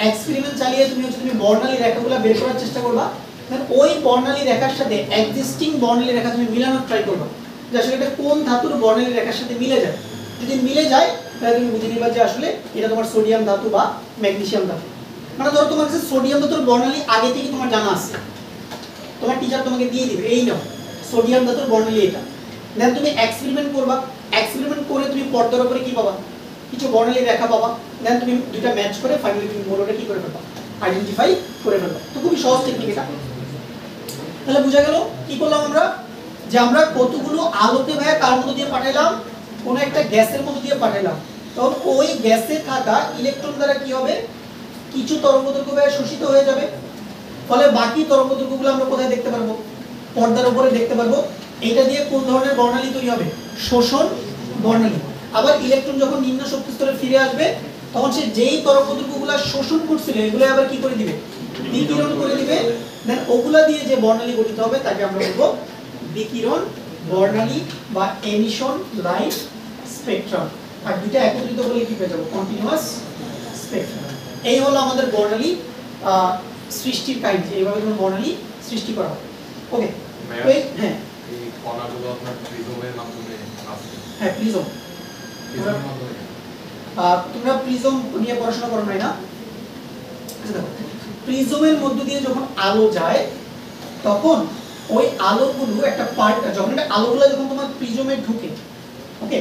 এক্সপেরিমেন্ট চালিয়ে তুমি বর্ণালী রেখাগুলো বের করার চেষ্টা করবা। দেন ওই বর্ণালী রেখার সাথে এক্সিস্টিং বর্ণালী রেখা তুমি মিলানোর ট্রাই করবা, যে আসলে এটা কোন ধাতুর বর্ণালী রেখার সাথে মিলে যায়। যদি মিলে যায় তাহলে তুমি বুঝে নিবা যে আসলে এটা তোমার সোডিয়াম ধাতু বা ম্যাগনেসিয়াম ধাতু। মানে ধরো তোমার কাছে সোডিয়াম ধাতুর বর্ণালী আগে থেকে তোমার জানা আছে, তোমার টিচার তোমাকে দিয়ে দিবে এই নাও সোডিয়াম ধাতুর বর্ণালী এটা। দেন তুমি এক্সপেরিমেন্ট করবা, এক্সপেরিমেন্ট করে তুমি পর্দার উপরে কি পাবা, কিছু বর্ণালী রেখা পাবা। দেন তুমি দুইটা ম্যাচ করে ফাইনালি তুমি মৌলটা কি করে ফেলবা, আইডেন্টিফাই করে ফেলবা। তো খুবই সহজ টেকনিক এটা। তাহলে বোঝা গেল কি করলাম আমরা, যে আমরা কতগুলো আলোকে ভাইয়া কার মধ্যে দিয়ে পাঠাইলাম, কোন একটা গ্যাসের মধ্যে দিয়ে পাঠাইলাম। তখন ওই গ্যাসে থাকা ইলেকট্রন দ্বারা কি হবে, কিছু তরঙ্গদৈর্ঘ্য ভাইয়া শোষিত হয়ে যাবে, ফলে বাকি তরঙ্গদৈর্ঘ্যগুলো আমরা কোথায় দেখতে পারবো, পর্দার উপরে দেখতে পারবো। এইটা দিয়ে কোন ধরনের বর্ণালী তৈরি হবে, শোষণ বর্ণালী। আবার ইলেকট্রন যখন নিম্ন শক্তি স্তরে ফিরে আসবে তখন সে যেই তরঙ্গদৈর্ঘ্যগুলো শোষণ করছিল এগুলো আবার কি করে দিবে, বিকিরণ করে দিবে। দেন ওগুলা দিয়ে যে বর্ণালী গঠিত হবে তাকে আমরা বলবো বিকিরণ বর্ণালী বা এমিশন লাইট স্পেকট্রাম। আর দুটো একত্রিত করলে কি পেয়ে যাবো, কন্টিনিউয়াস স্পেকট্রাম। এই হলো আমাদের বর্ণালী সৃষ্টির কাহিনী, এইভাবে তোমার বর্ণালী সৃষ্টি করা হয়। ওকে, হ্যাঁ এই কণাগুলো আপনার প্রিজমের মাধ্যমে আসে। হ্যাঁ প্রিজম, প্রিজমের মাধ্যমে তোমরা প্রিজম নিয়ে পড়াশোনা করো নাই না? প্রিজমের মধ্য দিয়ে যখন আলো যায় তখন ওই আলোগুলো একটা পার্ট, যখন এটা আলোগুলো যখন তোমার প্রিজমে ঢুকে, ওকে,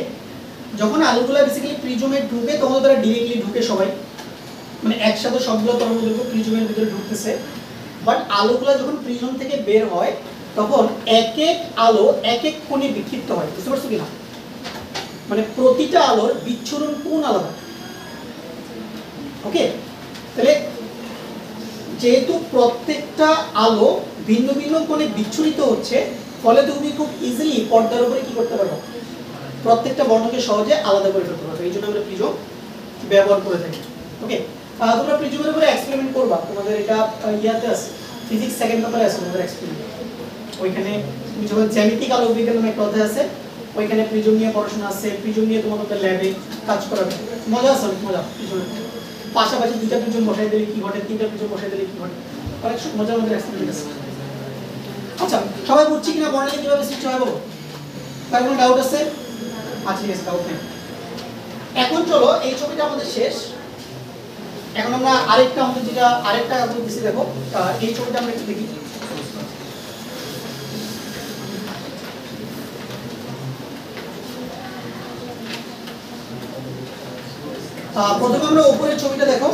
যখন আলোগুলো বেসিক্যালি প্রিজমে ঢুকে তখন তারা ডাইরেক্টলি ঢুকে সবাই, মানে একসাথে সবগুলো তরঙ্গদৈর্ঘ্য প্রিজমের ভিতরে ঢুকতেছে। বাট আলোগুলো যখন প্রিজম থেকে বের হয় তখন এক এক আলো এক এক কোণে বিক্ষিপ্ত হয়, বুঝতে পারছো কিনা? মানে প্রতিটা আলোর বিচ্ছুরণ কোণ আলাদা। ওকে, তাহলে যেহেতু প্রত্যেকটা আলো ভিন্ন ভিন্ন কোণে বিচ্ছুরিত হচ্ছে, ফলে তুমি খুব ইজিলি পর্দার উপরে কি করতে পারো, প্রত্যেকটা বর্ণকে সহজে আলাদা করে ফেলতে পারো। এই জন্য আমরা প্রিজম ব্যবহার করে থাকি। ওকে, তোমরা প্রিজমের উপরে এক্সপেরিমেন্ট করবা, তোমাদের এটা ইয়াতে আছে, ফিজিক্স সেকেন্ড পেপারে আছে তোমাদের এক্সপেরিমেন্ট। ওইখানে তুমি যখন জ্যামিতিক আলোক বিজ্ঞান নামে একটা অধ্যায় আছে, ওইখানে প্রিজম নিয়ে পড়াশোনা আছে, প্রিজম নিয়ে তোমাদের ল্যাবে কাজ করাবে, মজা আছে, অনেক মজা। প্রিজমের পাশাপাশি দুইটা প্রিজম বসাই দিলে কি ঘটে, তিনটা প্রিজম বসাই দিলে কি ঘটে, অনেক মজার মজার এক্সপেরিমেন্ট আছে। আচ্ছা, সবাই বুঝছি কিনা বর্ণালী কিভাবে সৃষ্টি হয় বলো? তার কোনো ডাউট আছে? আচ্ছা, ঠিক আছে, ডাউট নেই। এখন চলো, এই ছবিটা আমাদের শেষ। এখন আমরা আরেকটা আমাদের যেটা আরেকটা কাগজ দিছি, দেখো এই ছবিটা আমরা একটু দেখি। প্রথমে আমরা উপরের ছবিটা দেখো,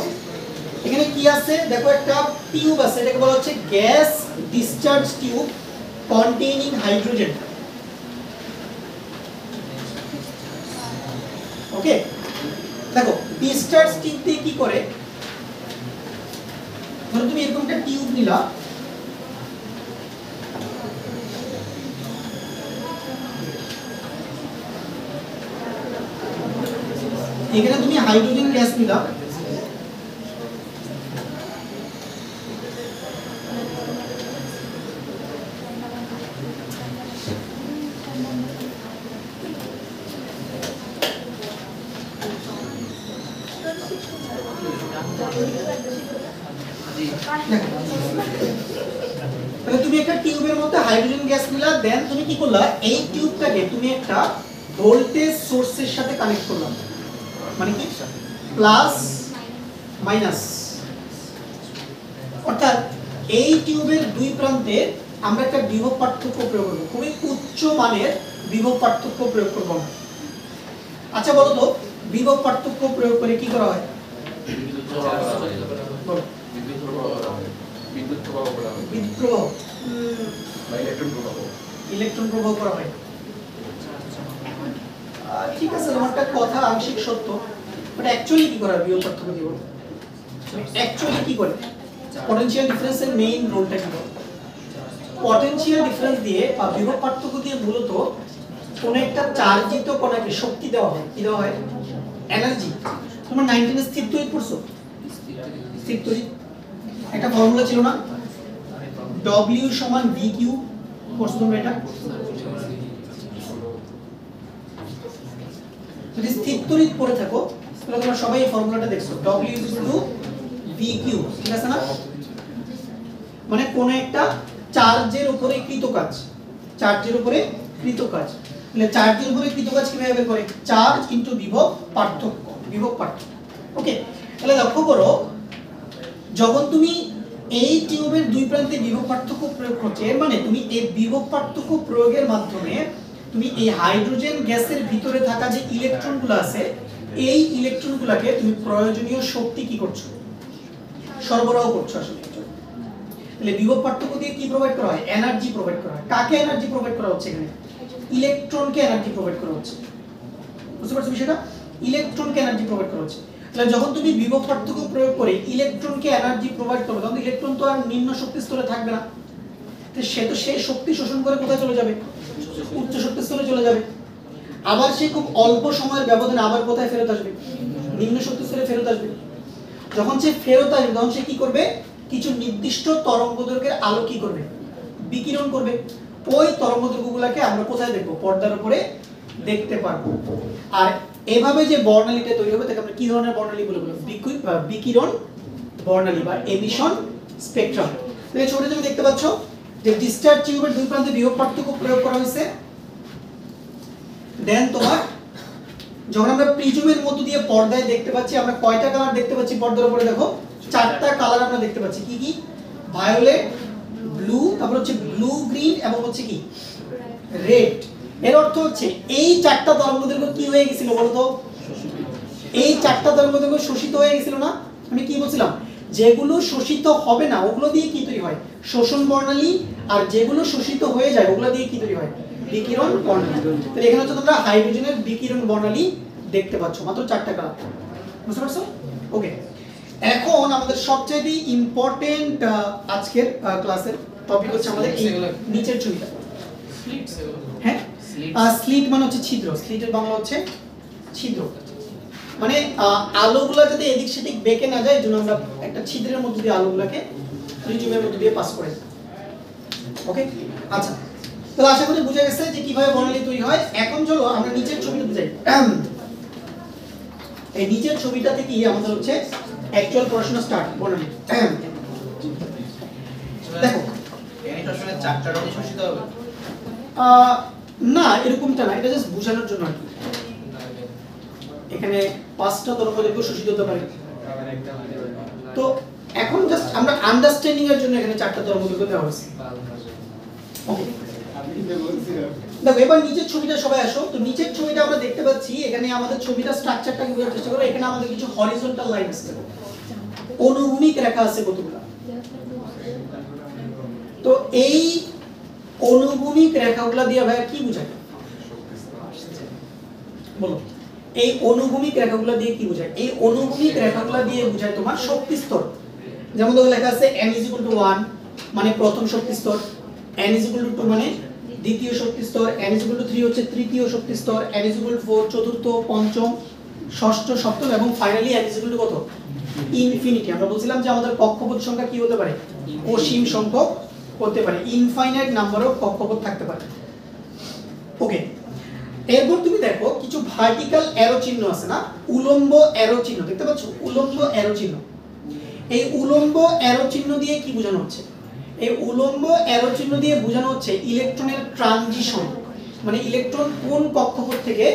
এখানে কি আছে দেখো, একটা টিউব আছে, এটাকে বলা হচ্ছে gas discharge tube containing hydrogen. Okay, দেখো ডিসচার্জ টিউব দিয়ে কি করে, ধরো তুমি এরকম একটা টিউব নিলা, এখানে তুমি হাইড্রোজেন গ্যাস নিলা, তাহলে তুমি একটা টিউবের মধ্যে হাইড্রোজেন গ্যাস নিলা, দেন তুমি কি করলা, এই টিউবটাকে তুমি একটা ভোল্টেজ সোর্সের সাথে কানেক্ট করলাম, মানে কি প্লাস মাইনাস, অর্থাৎ এই টিউবের দুই প্রান্তে আমরা একটা বিভব পার্থক্য প্রয়োগ করব, খুবই উচ্চ মানের বিভব পার্থক্য প্রয়োগ করব আমরা। আচ্ছা বলো তো, বিভব পার্থক্য প্রয়োগ করে কি করা হয়? বিদ্যুৎ প্রবাহ করা হয়, বিদ্যুৎ প্রবাহ বা ইলেকট্রন প্রবাহ, ইলেকট্রন প্রবাহ করা হয়। ঠিক আছে, তোমারটা কথা আংশিক সত্য, বাট অ্যাকচুয়ালি কি করা হয় বিভব পার্থক্য দিয়ে বলো? অ্যাকচুয়ালি কি করে? পটেনশিয়াল ডিফারেন্সের মেইন রোলটা কি? পটেনশিয়াল ডিফারেন্স দিয়ে বা বিভব পার্থক্য দিয়ে মূলত কোন একটা চার্জিত কণাকে শক্তি দেওয়া হয়। কি দেওয়া হয়? এনার্জি। তোমরা 19 এ স্থির তড়িৎ পড়ছো? স্থির তড়িৎ একটা ফর্মুলা ছিল না, W সমান VQ, পড়ছো তোমরা এটা? যদি স্থির তড়িৎ পড়ে থাকো তাহলে তোমরা সবাই এই ফর্মুলাটা দেখছো, W VQ, ঠিক আছে না? মানে কোন একটা চার্জের উপরে কৃত কাজ, চার্জের উপরে কৃত কাজ। তাহলে চার্জের উপরে কৃত কাজ কিভাবে বের করে? চার্জ ইনটু বিভব পার্থক্য, বিভব পার্থক্য। ওকে, তাহলে লক্ষ্য করো, যখন তুমি এই টিউবের দুই প্রান্তে বিভব পার্থক্য প্রয়োগ করছো, এর মানে তুমি এই বিভব পার্থক্য প্রয়োগের মাধ্যমে তুমি এই হাইড্রোজেন গ্যাসের ভিতরে থাকা যে ইলেকট্রনগুলো আছে, এই ইলেকট্রনগুলোকে তুমি প্রয়োজনীয় শক্তি কি করছো? সরবরাহ করছো আসলে। তাহলে বিভব পার্থক্য দিয়ে কি প্রোভাইড করা হয়? এনার্জি প্রোভাইড করা হয়। কাকে এনার্জি প্রোভাইড করা হচ্ছে এখানে? ইলেকট্রনকে এনার্জি প্রোভাইড করা হচ্ছে। বুঝতে পারছো বিষয়টা? ইলেকট্রনকে এনার্জি প্রোভাইড করা হচ্ছে। তাহলে যখন তুমি বিভব পার্থক্য প্রয়োগ করে ইলেকট্রনকে এনার্জি প্রোভাইড করবে, তখন ইলেকট্রন তো আর নিম্ন শক্তি স্তরে থাকবে না, তো সে তো সেই শক্তি শোষণ করে কোথায় চলে যাবে? উচ্চ শক্তি স্তরে চলে যাবে। আবার সে খুব অল্প সময়ের ব্যবধানে আবার কোথায় ফেরত আসবে? নিম্ন শক্তি স্তরে ফেরত আসবে। যখন সে ফেরত আসবে তখন সে কি করবে? কিছু নির্দিষ্ট তরঙ্গদৈর্ঘ্যের আলো কি করবে? বিকিরণ করবে। ওই তরঙ্গদৈর্ঘ্যগুলোকে আমরা কোথায় দেখব? পর্দার উপরে দেখতে পারবো। আর এভাবে যে বর্ণালীটা তৈরি হবে তাকে আমরা কি ধরনের বর্ণালী বলে বলবো? বিকিরণ বর্ণালী বা এমিশন স্পেকট্রাম। তাহলে ছবিতে তুমি দেখতে পাচ্ছ যে ডিসচার্জ টিউবের দুই প্রান্তে বিভব পার্থক্য প্রয়োগ করা হয়েছে। দেন তোমার যখন আমরা প্রিজমের মধ্য দিয়ে পর্দায় দেখতে পাচ্ছি, আমরা কয়টা কালার দেখতে পাচ্ছি পর্দার উপরে? দেখো, চারটা কালার আমরা দেখতে পাচ্ছি। কি কি? ভায়োলেট, ব্লু, তারপর হচ্ছে ব্লু গ্রিন এবং হচ্ছে কি রেড। এর অর্থ হচ্ছে এই চারটা তরঙ্গদৈর্ঘ্য কি হয়ে গিয়েছিল বলো তো? এই চারটা তরঙ্গদৈর্ঘ্য শোষিত হয়ে গিয়েছিল না? আমি কি বলছিলাম? যেগুলো শোষিত হবে না ওগুলো দিয়ে কি তৈরি হয়? শোষণ বর্ণালী। আর যেগুলো শোষিত হয়ে যায় ওগুলো দিয়ে কি তৈরি হয়? বিকিরণ বর্ণালী। তাহলে এখানে হচ্ছে তোমরা হাইড্রোজেনের বিকিরণ বর্ণালী দেখতে পাচ্ছ, মাত্র চারটা কালার। বুঝতে পারছো? ওকে, এখন আমাদের সবচেয়ে ইম্পর্টেন্ট আজকের ক্লাসের টপিক হচ্ছে আমাদের এই নিচের ছবিটা। হ্যাঁ, স্লিট মানে হচ্ছে ছিদ্র। স্লিটের বাংলা হচ্ছে ছিদ্র। মানে আলোগুলো যাতে এদিক সেদিক বেঁকে না যায়, এজন্য আমরা একটা ছিদ্রের মধ্যে দিয়ে আলোগুলোকে প্রিজমের মধ্যে দিয়ে পাস করে। ওকে, আচ্ছা, তাহলে আশা করি বুঝে গেছে যে কিভাবে বর্ণালী তৈরি হয়। এখন চলো আমরা নিচের ছবিটা বুঝাই। এই নিচের ছবিটা থেকে আমাদের হচ্ছে অ্যাকচুয়াল পড়াশোনা স্টার্ট। বর্ণালী দেখো, এটা আসলে চারটা রঙে শোষিত হবে না, এরকমটা না, এটা জাস্ট বোঝানোর জন্য আর কি। এখানে পাঁচটা তরঙ্গদৈর্ঘ্য শোষিত হতে পারে। তো এখন জাস্ট আমরা আন্ডারস্ট্যান্ডিং এর জন্য এখানে চারটা তরঙ্গদৈর্ঘ্য দেওয়া হয়েছে। ওকে, দেখো এবার নিচের ছবিটা সবাই আসো। তো নিচের ছবিটা আমরা দেখতে পাচ্ছি, এখানে আমাদের ছবিটা স্ট্রাকচারটাকে বোঝার চেষ্টা করো। এখানে আমাদের কিছু হরিজন্টাল লাইন আছে, অনুভূমিক রেখা আছে কতগুলো। তো এই অনুভূমিক রেখাগুলো দিয়ে ভাই কি বোঝায় বলো? এই অনুভূমিক রেখাগুলো দিয়ে কি বোঝায়? এই অনুভূমিক রেখাগুলো দিয়ে বোঝায় তোমার শক্তি স্তর। যেমন দেখো লেখা আছে n = 1 মানে প্রথম শক্তি স্তর, n = 2 মানে দ্বিতীয় শক্তি স্তর, n = 3 হচ্ছে তৃতীয় শক্তি স্তর, n = 4 চতুর্থ, পঞ্চম, ষষ্ঠ, সপ্তম এবং ফাইনালি n = কত? ইনফিনিটি। আমরা বলছিলাম যে আমাদের কক্ষপথ সংখ্যা কি হতে পারে? অসীম সংখ্যক হতে পারে, ইনফাইনাইট নাম্বার অফ কক্ষপথ থাকতে পারে। ওকে, এরপর তুমি দেখো কিছু ভার্টিক্যাল অ্যারো চিহ্ন আছে না, উলম্ব অ্যারো চিহ্ন দেখতে পাচ্ছ? উলম্ব অ্যারো চিহ্ন। এই উলম্ব অ্যারো চিহ্ন দিয়ে কি বোঝানো হচ্ছে? এই উলম্ব অ্যারো চিহ্ন দিয়ে বোঝানো হচ্ছে ইলেকট্রনের ট্রানজিশন, মানে ইলেকট্রন কোন কক্ষপথ থেকে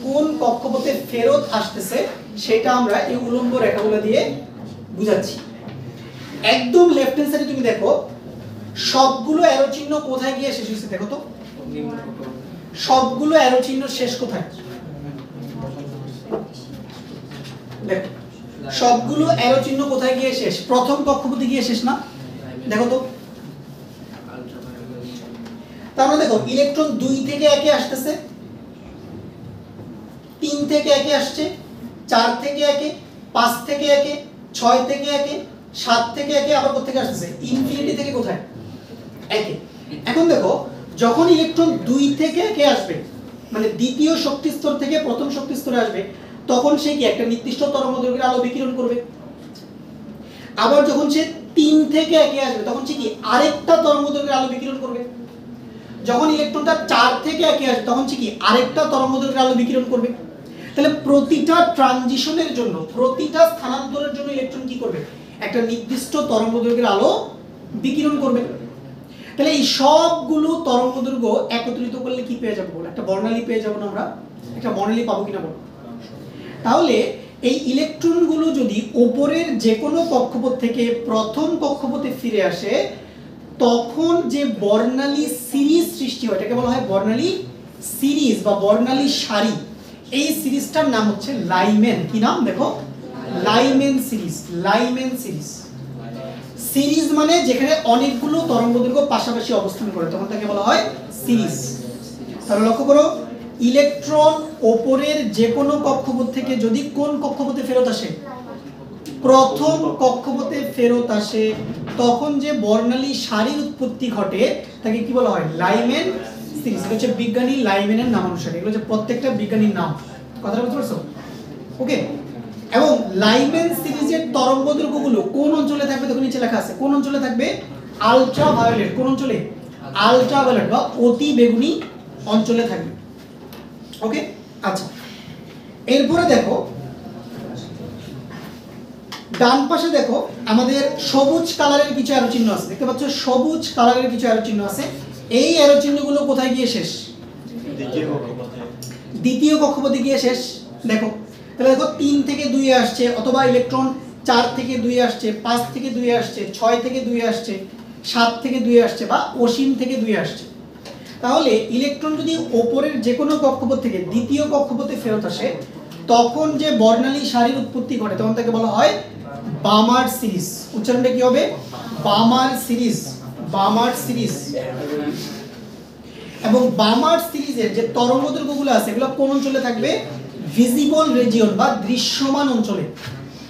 কোন কক্ষপথে ফেরত আসতেছে সেটা আমরা এই উলম্ব রেখাগুলো দিয়ে বুঝাচ্ছি। একদম লেফট হ্যান্ড সাইডে তুমি দেখো সবগুলো অ্যারো চিহ্ন কোথায় গিয়ে শেষ হচ্ছে? দেখো তো সবগুলো অ্যারো চিহ্ন শেষ কোথায়? দেখো সবগুলো অ্যারো চিহ্ন কোথায় গিয়ে শেষ? প্রথম কক্ষপথে গিয়ে শেষ না? দেখো তো, তার মানে দেখো ইলেকট্রন 2 থেকে 1 এ আসতেছে, 3 থেকে 1 এ আসছে, 4 থেকে 1 এ, 5 থেকে 1 এ, 6 থেকে 1 এ, 7 থেকে একে আবার কোথা থেকে আসছে ইনফিনিটি থেকে কোথায় একে। এখন দেখো যখন ইলেকট্রন 2 থেকে একে আসবে মানে দ্বিতীয় শক্তি স্তর থেকে প্রথম শক্তি স্তরে আসবে তখন সে কি একটা নির্দিষ্ট তরঙ্গদৈর্ঘ্যের আলো বিকিরণ করবে। আবার যখন সে 3 থেকে একে আসবে তখন সে কি আরেকটা তরঙ্গদৈর্ঘ্যের আলো বিকিরণ করবে। যখন ইলেকট্রনটা 4 থেকে একে আসবে তখন সে কি আরেকটা তরঙ্গদৈর্ঘ্যের আলো বিকিরণ করবে। তাহলে প্রতিটা ট্রানজিশনের জন্য প্রতিটা স্থানান্তরের জন্য ইলেকট্রন কি করবে একটা নির্দিষ্ট তরঙ্গদৈর্ঘ্যের আলো বিকিরণ করবে। তাহলে এই সবগুলো তরঙ্গদৈর্ঘ্য একত্রিত করলে কি পেয়ে যাবো একটা বর্ণালী পেয়ে যাবো না আমরা একটা বর্ণালী পাবো কিনা বলো। তাহলে এই ইলেকট্রনগুলো যদি উপরের যে কোনো কক্ষপথ থেকে প্রথম কক্ষপথে ফিরে আসে তখন যে বর্ণালী সিরিজ সৃষ্টি হয় এটাকে বলা হয় বর্ণালী সিরিজ বা বর্ণালী সারি। এই সিরিজটার নাম হচ্ছে লাইমেন। কি নাম দেখো Lyman series. Lyman series series মানে যেখানে অনেকগুলো তরঙ্গদৈর্ঘ্য পাশাপাশি অবস্থান করে তখন তাকে বলা হয় সিরিজ। তাহলে লক্ষ্য করো ইলেকট্রন উপরের যে কোনো কক্ষপথ থেকে যদি কোন কক্ষপথে ফেরত আসে প্রথম কক্ষপথে ফেরত আসে তখন যে বর্ণালী সারির উৎপত্তি ঘটে তাকে কি বলা হয় লাইমেন সিরিজ। এটা হচ্ছে বিজ্ঞানী লাইমেনের নাম অনুসারে এগুলো হচ্ছে প্রত্যেকটা বিজ্ঞানীর নাম। কথাটা বুঝতে পারছো ওকে। এবং লাইমেন সিরিজের তরঙ্গদৈর্ঘ্যগুলো কোন অঞ্চলে থাকবে দেখো নিচে লেখা আছে কোন অঞ্চলে থাকবে আলট্রাভায়োলেট। কোন অঞ্চলে আলট্রাভায়োলেট বা অতি বেগুনি অঞ্চলে থাকবে ওকে। আচ্ছা এরপরে দেখো ডান পাশে দেখো আমাদের সবুজ কালারের কিছু অ্যারো চিহ্ন আছে দেখতে পাচ্ছ সবুজ কালারের কিছু অ্যারো চিহ্ন আছে। এই অ্যারো চিহ্নগুলো কোথায় গিয়ে শেষ দ্বিতীয় কক্ষপথে গিয়ে শেষ। দেখো তাহলে দেখো 3 থেকে 2 এ আসছে অথবা ইলেকট্রন 4 থেকে 2 এ আসছে 5 থেকে 2 এ আসছে 6 থেকে 2 এ আসছে 7 থেকে 2 এ আসছে বা অসীম থেকে 2 এ আসছে। তাহলে ইলেকট্রন যদি উপরের যে কোনো কক্ষপথ থেকে দ্বিতীয় কক্ষপথে ফেরত আসে তখন যে বর্ণালী সারির উৎপত্তি ঘটে তখন তাকে বলা হয় বামার সিরিজ। উচ্চারণটা কি হবে বামার সিরিজ। বামার সিরিজ। এবং বামার সিরিজের যে তরঙ্গদৈর্ঘ্যগুলো আছে এগুলো কোন অঞ্চলে থাকবে ভিজিবল রিজিয়ন বা দৃশ্যমান অঞ্চলে।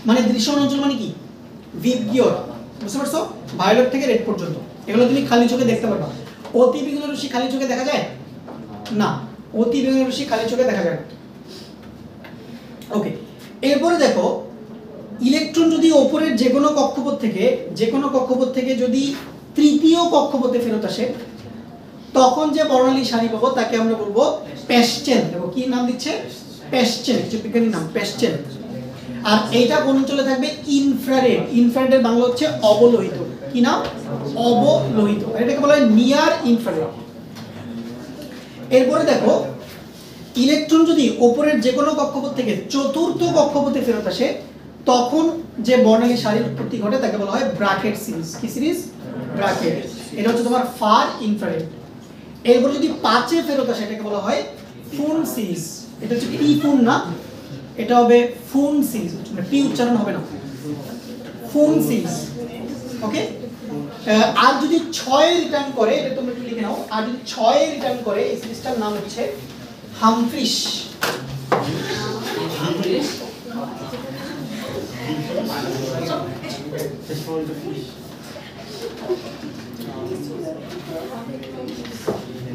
মানে দৃশ্যমান অঞ্চল মানে কি ভিবগিয়র বুঝতে পারছো ভায়োলেট থেকে রেড পর্যন্ত এগুলো তুমি খালি চোখে দেখতে পারবা। অতি বেগুনি রশ্মি খালি চোখে দেখা যায় না অতি বেগুনি রশ্মি খালি চোখে দেখা যায় না ওকে। এরপরে দেখো ইলেকট্রন যদি উপরের যে কোনো কক্ষপথ থেকে যদি তৃতীয় কক্ষপথে ফেরত আসে তখন যে বর্ণালী সারি পাবো তাকে আমরা বলবো প্যাসচেন। দেখো কি নাম দিচ্ছে প্যাসচেন যে বিজ্ঞানীর নাম প্যাসচেন। আর এইটা কোন অঞ্চলে থাকবে ইনফ্রারেড। ইনফ্রারেডের বাংলা হচ্ছে অবলোহিত। কি নাম অবলোহিত। এটাকে বলা হয় নিয়ার ইনফ্রারেড। এরপরে দেখো ইলেকট্রন যদি উপরের যে কোনো কক্ষপথ থেকে চতুর্থ কক্ষপথে ফেরত আসে তখন যে বর্ণালী সারির উৎপত্তি ঘটে তাকে বলা হয় ব্র্যাকেট সিরিজ। কি সিরিজ ব্র্যাকেট। এটা হচ্ছে তোমার ফার ইনফ্রারেড। এরপর যদি 5 এ ফেরত আসে এটাকে বলা হয় ফুন সিরিজ। এটা হচ্ছে পি ফুন না এটা হবে ফুন সিরিজ মানে পি উচ্চারণ হবে না ফুন সিরিজ ওকে। আর যদি 6 এ রিটার্ন করে এটা তোমরা একটু লিখে নাও আর যদি 6 এ রিটার্ন করে এই সিরিজটার নাম হচ্ছে হামফ্রিস।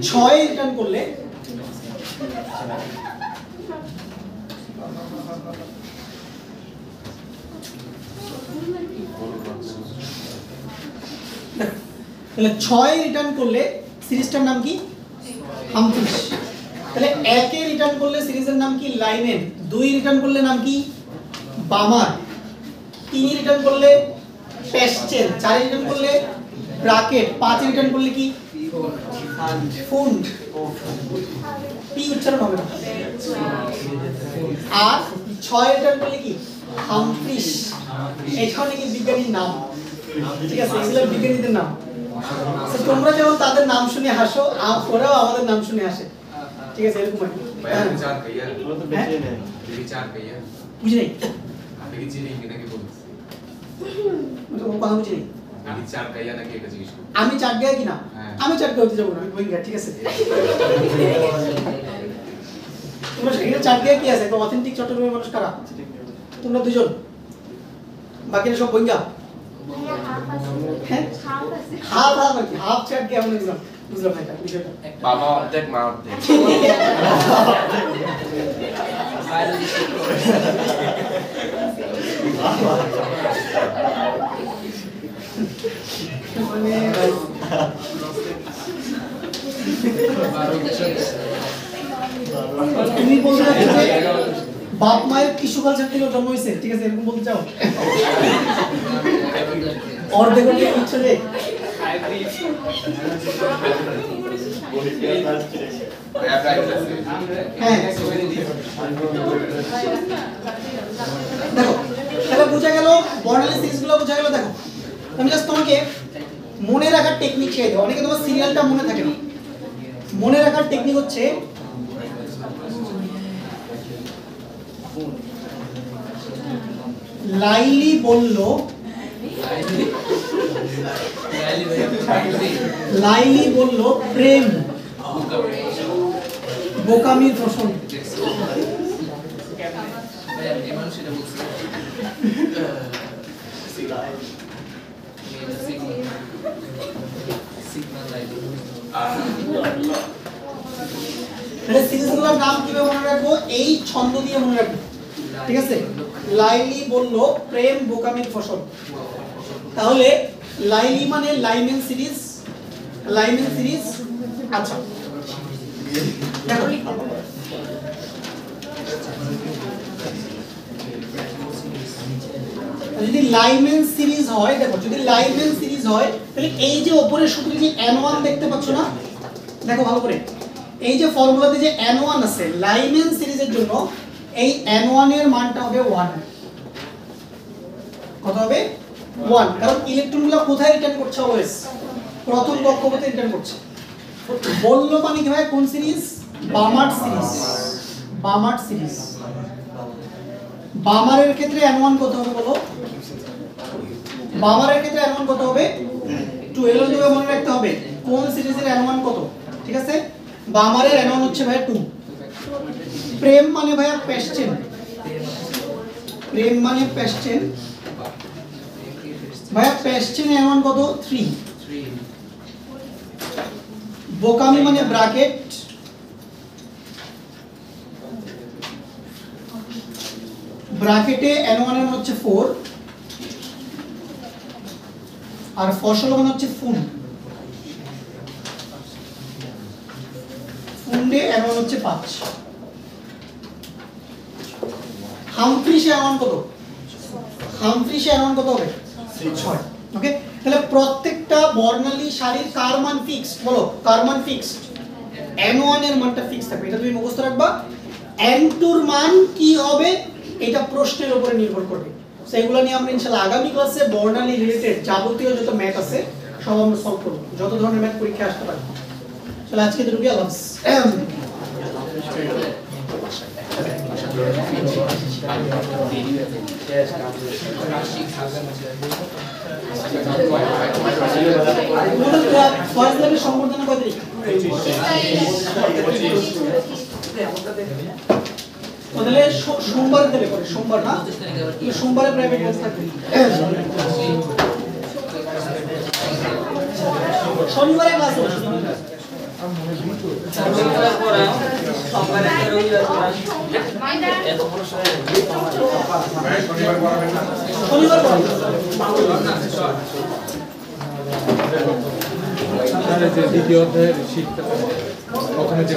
ছয় রিটার্ন করলে তাহলে 6 রিটার্ন করলে সিরিজটার নাম কি হামফ্রিস। তাহলে 1 এ রিটার্ন করলে সিরিজের নাম কি লাইমেন। 2 রিটার্ন করলে নাম কি বামার। 3 রিটার্ন করলে প্যাসচেন। 4 রিটার্ন করলে ব্র্যাকেট। 5 রিটার্ন করলে কি ফুন্ড। পি উচ্চারণ হবে না। আর 6 রিটার্ন করলে কি হামফ্রিস। এটা নাকি বিজ্ঞানীর নাম ঠিক আছে এগুলো বিজ্ঞানীদের নাম। তোমরা যেমন তাদের নাম শুনে হাসো ওরাও আমাদের নাম শুনে হাসে ঠিক আছে এরকম विचार कहिए वो तो बेचे नहीं विचार कहिए বুঝি নাই আপনি কি চিনি কিনা কি বলছেন তো কথা বুঝি নাই विचार कहिए না কি এটা জিজ্ঞেস করুন আমি চাট গায় কিনা আমি চাট গাইতে যাব না আমি বইঙ্গা ঠিক আছে তোমরা সেখানে চাট গায় কি আছে তো অথেন্টিক চট্টগ্রামের মানুষ কারা তোমরা দুজন বাকিরা সব বইঙ্গা হ্যাঁ হাফ হাফ আর কি হাফ চ্যাট কেমন বুঝলাম বুঝলাম না এটা বিষয়টা বাবা অর্ধেক মা অর্ধেক বায়োলজি তুমি বলতে চাচ্ছো যে বাপ মায়ের টিস্যু কালচার থেকে জন্ম হয়েছে ঠিক আছে এরকম বলতে চাও অর্ধেক অর্ধেক হচ্ছে রে হ্যাঁ দেখো তাহলে বোঝা গেল বর্ণালী সিরিজগুলো বোঝা গেল দেখো আমি জাস্ট তোমাকে মনে রাখার টেকনিক শিখিয়ে দেব অনেকে তোমার সিরিয়ালটা মনে থাকে না মনে রাখার টেকনিক হচ্ছে লাইলি বলল লাইলি বলল প্রেম বোকামির ফসল তাহলে সিরিজগুলোর নাম কিভাবে মনে রাখবো এই ছন্দ দিয়ে মনে রাখবো ঠিক আছে লাইলি বলল প্রেম বোকামির ফসল তাহলে লাইলি মানে লাইমেন সিরিজ আচ্ছা দেখো যদি লাইমেন সিরিজ হয় দেখো যদি লাইমেন সিরিজ হয় তাহলে এই যে উপরের সূত্রে যে n1 দেখতে পাচ্ছ না দেখো ভালো করে এই যে ফর্মুলাতে যে n1 আছে লাইমেন সিরিজের জন্য এই n1 এর মানটা হবে 1 কত হবে 1 কারণ ইলেকট্রনগুলো কোথায় রিটার্ন করছে অলওয়েজ প্রথম কক্ষপথে রিটার্ন করছে বলল মানে কি ভাই কোন সিরিজ বামার্ট সিরিজ বামারের ক্ষেত্রে n1 কত হবে বলো বামারের ক্ষেত্রে n1 কত হবে 2 এর জন্য মনে রাখতে হবে কোন সিরিজের n1 কত ঠিক আছে বামারের n1 হচ্ছে ভাই 2 প্রেম মানে ভাইয়া পেস্টেন ভাইয়া পেস্টেন n1 কত 3 বোকামি মানে ব্র্যাকেট ব্র্যাকেটে n1 এর হচ্ছে 4 আর ফসল মানে হচ্ছে ফুন্ডে n1 হচ্ছে 5 হামফ্রিসে n1 কত হবে 6 ওকে তাহলে প্রত্যেকটা বর্ণালী সারির কার মান ফিক্সড বলো কার মান ফিক্সড n1 এর মানটা ফিক্স থাকবে এটা তুমি মুখস্থ রাখবা n2 এর মান কি হবে এটা প্রশ্নের উপরে নির্ভর করবে সেগুলো নিয়ে আমরা ইনশাআল্লাহ আগামী ক্লাসে বর্ণালী রিলেটেড যাবতীয় যত ম্যাথ আছে সব আমরা সলভ করব যত ধরনের ম্যাথ পরীক্ষা আসতে পারে চলো আজকে দুটো আল্লাহ ফয়সালের সংবর্ধনা কত তারিখ তাহলে সোমবার দিলে পরে সোমবার না সোমবারে প্রাইভেট ক্লাস থাকবে শনিবারে ক্লাস হবে শনিবার পরে সোমবারে রবিবার পরে এত বড় শনিবার পরে তাহলে যে দ্বিতীয় অধ্যায়ের শিক্ষা প্রথমে যে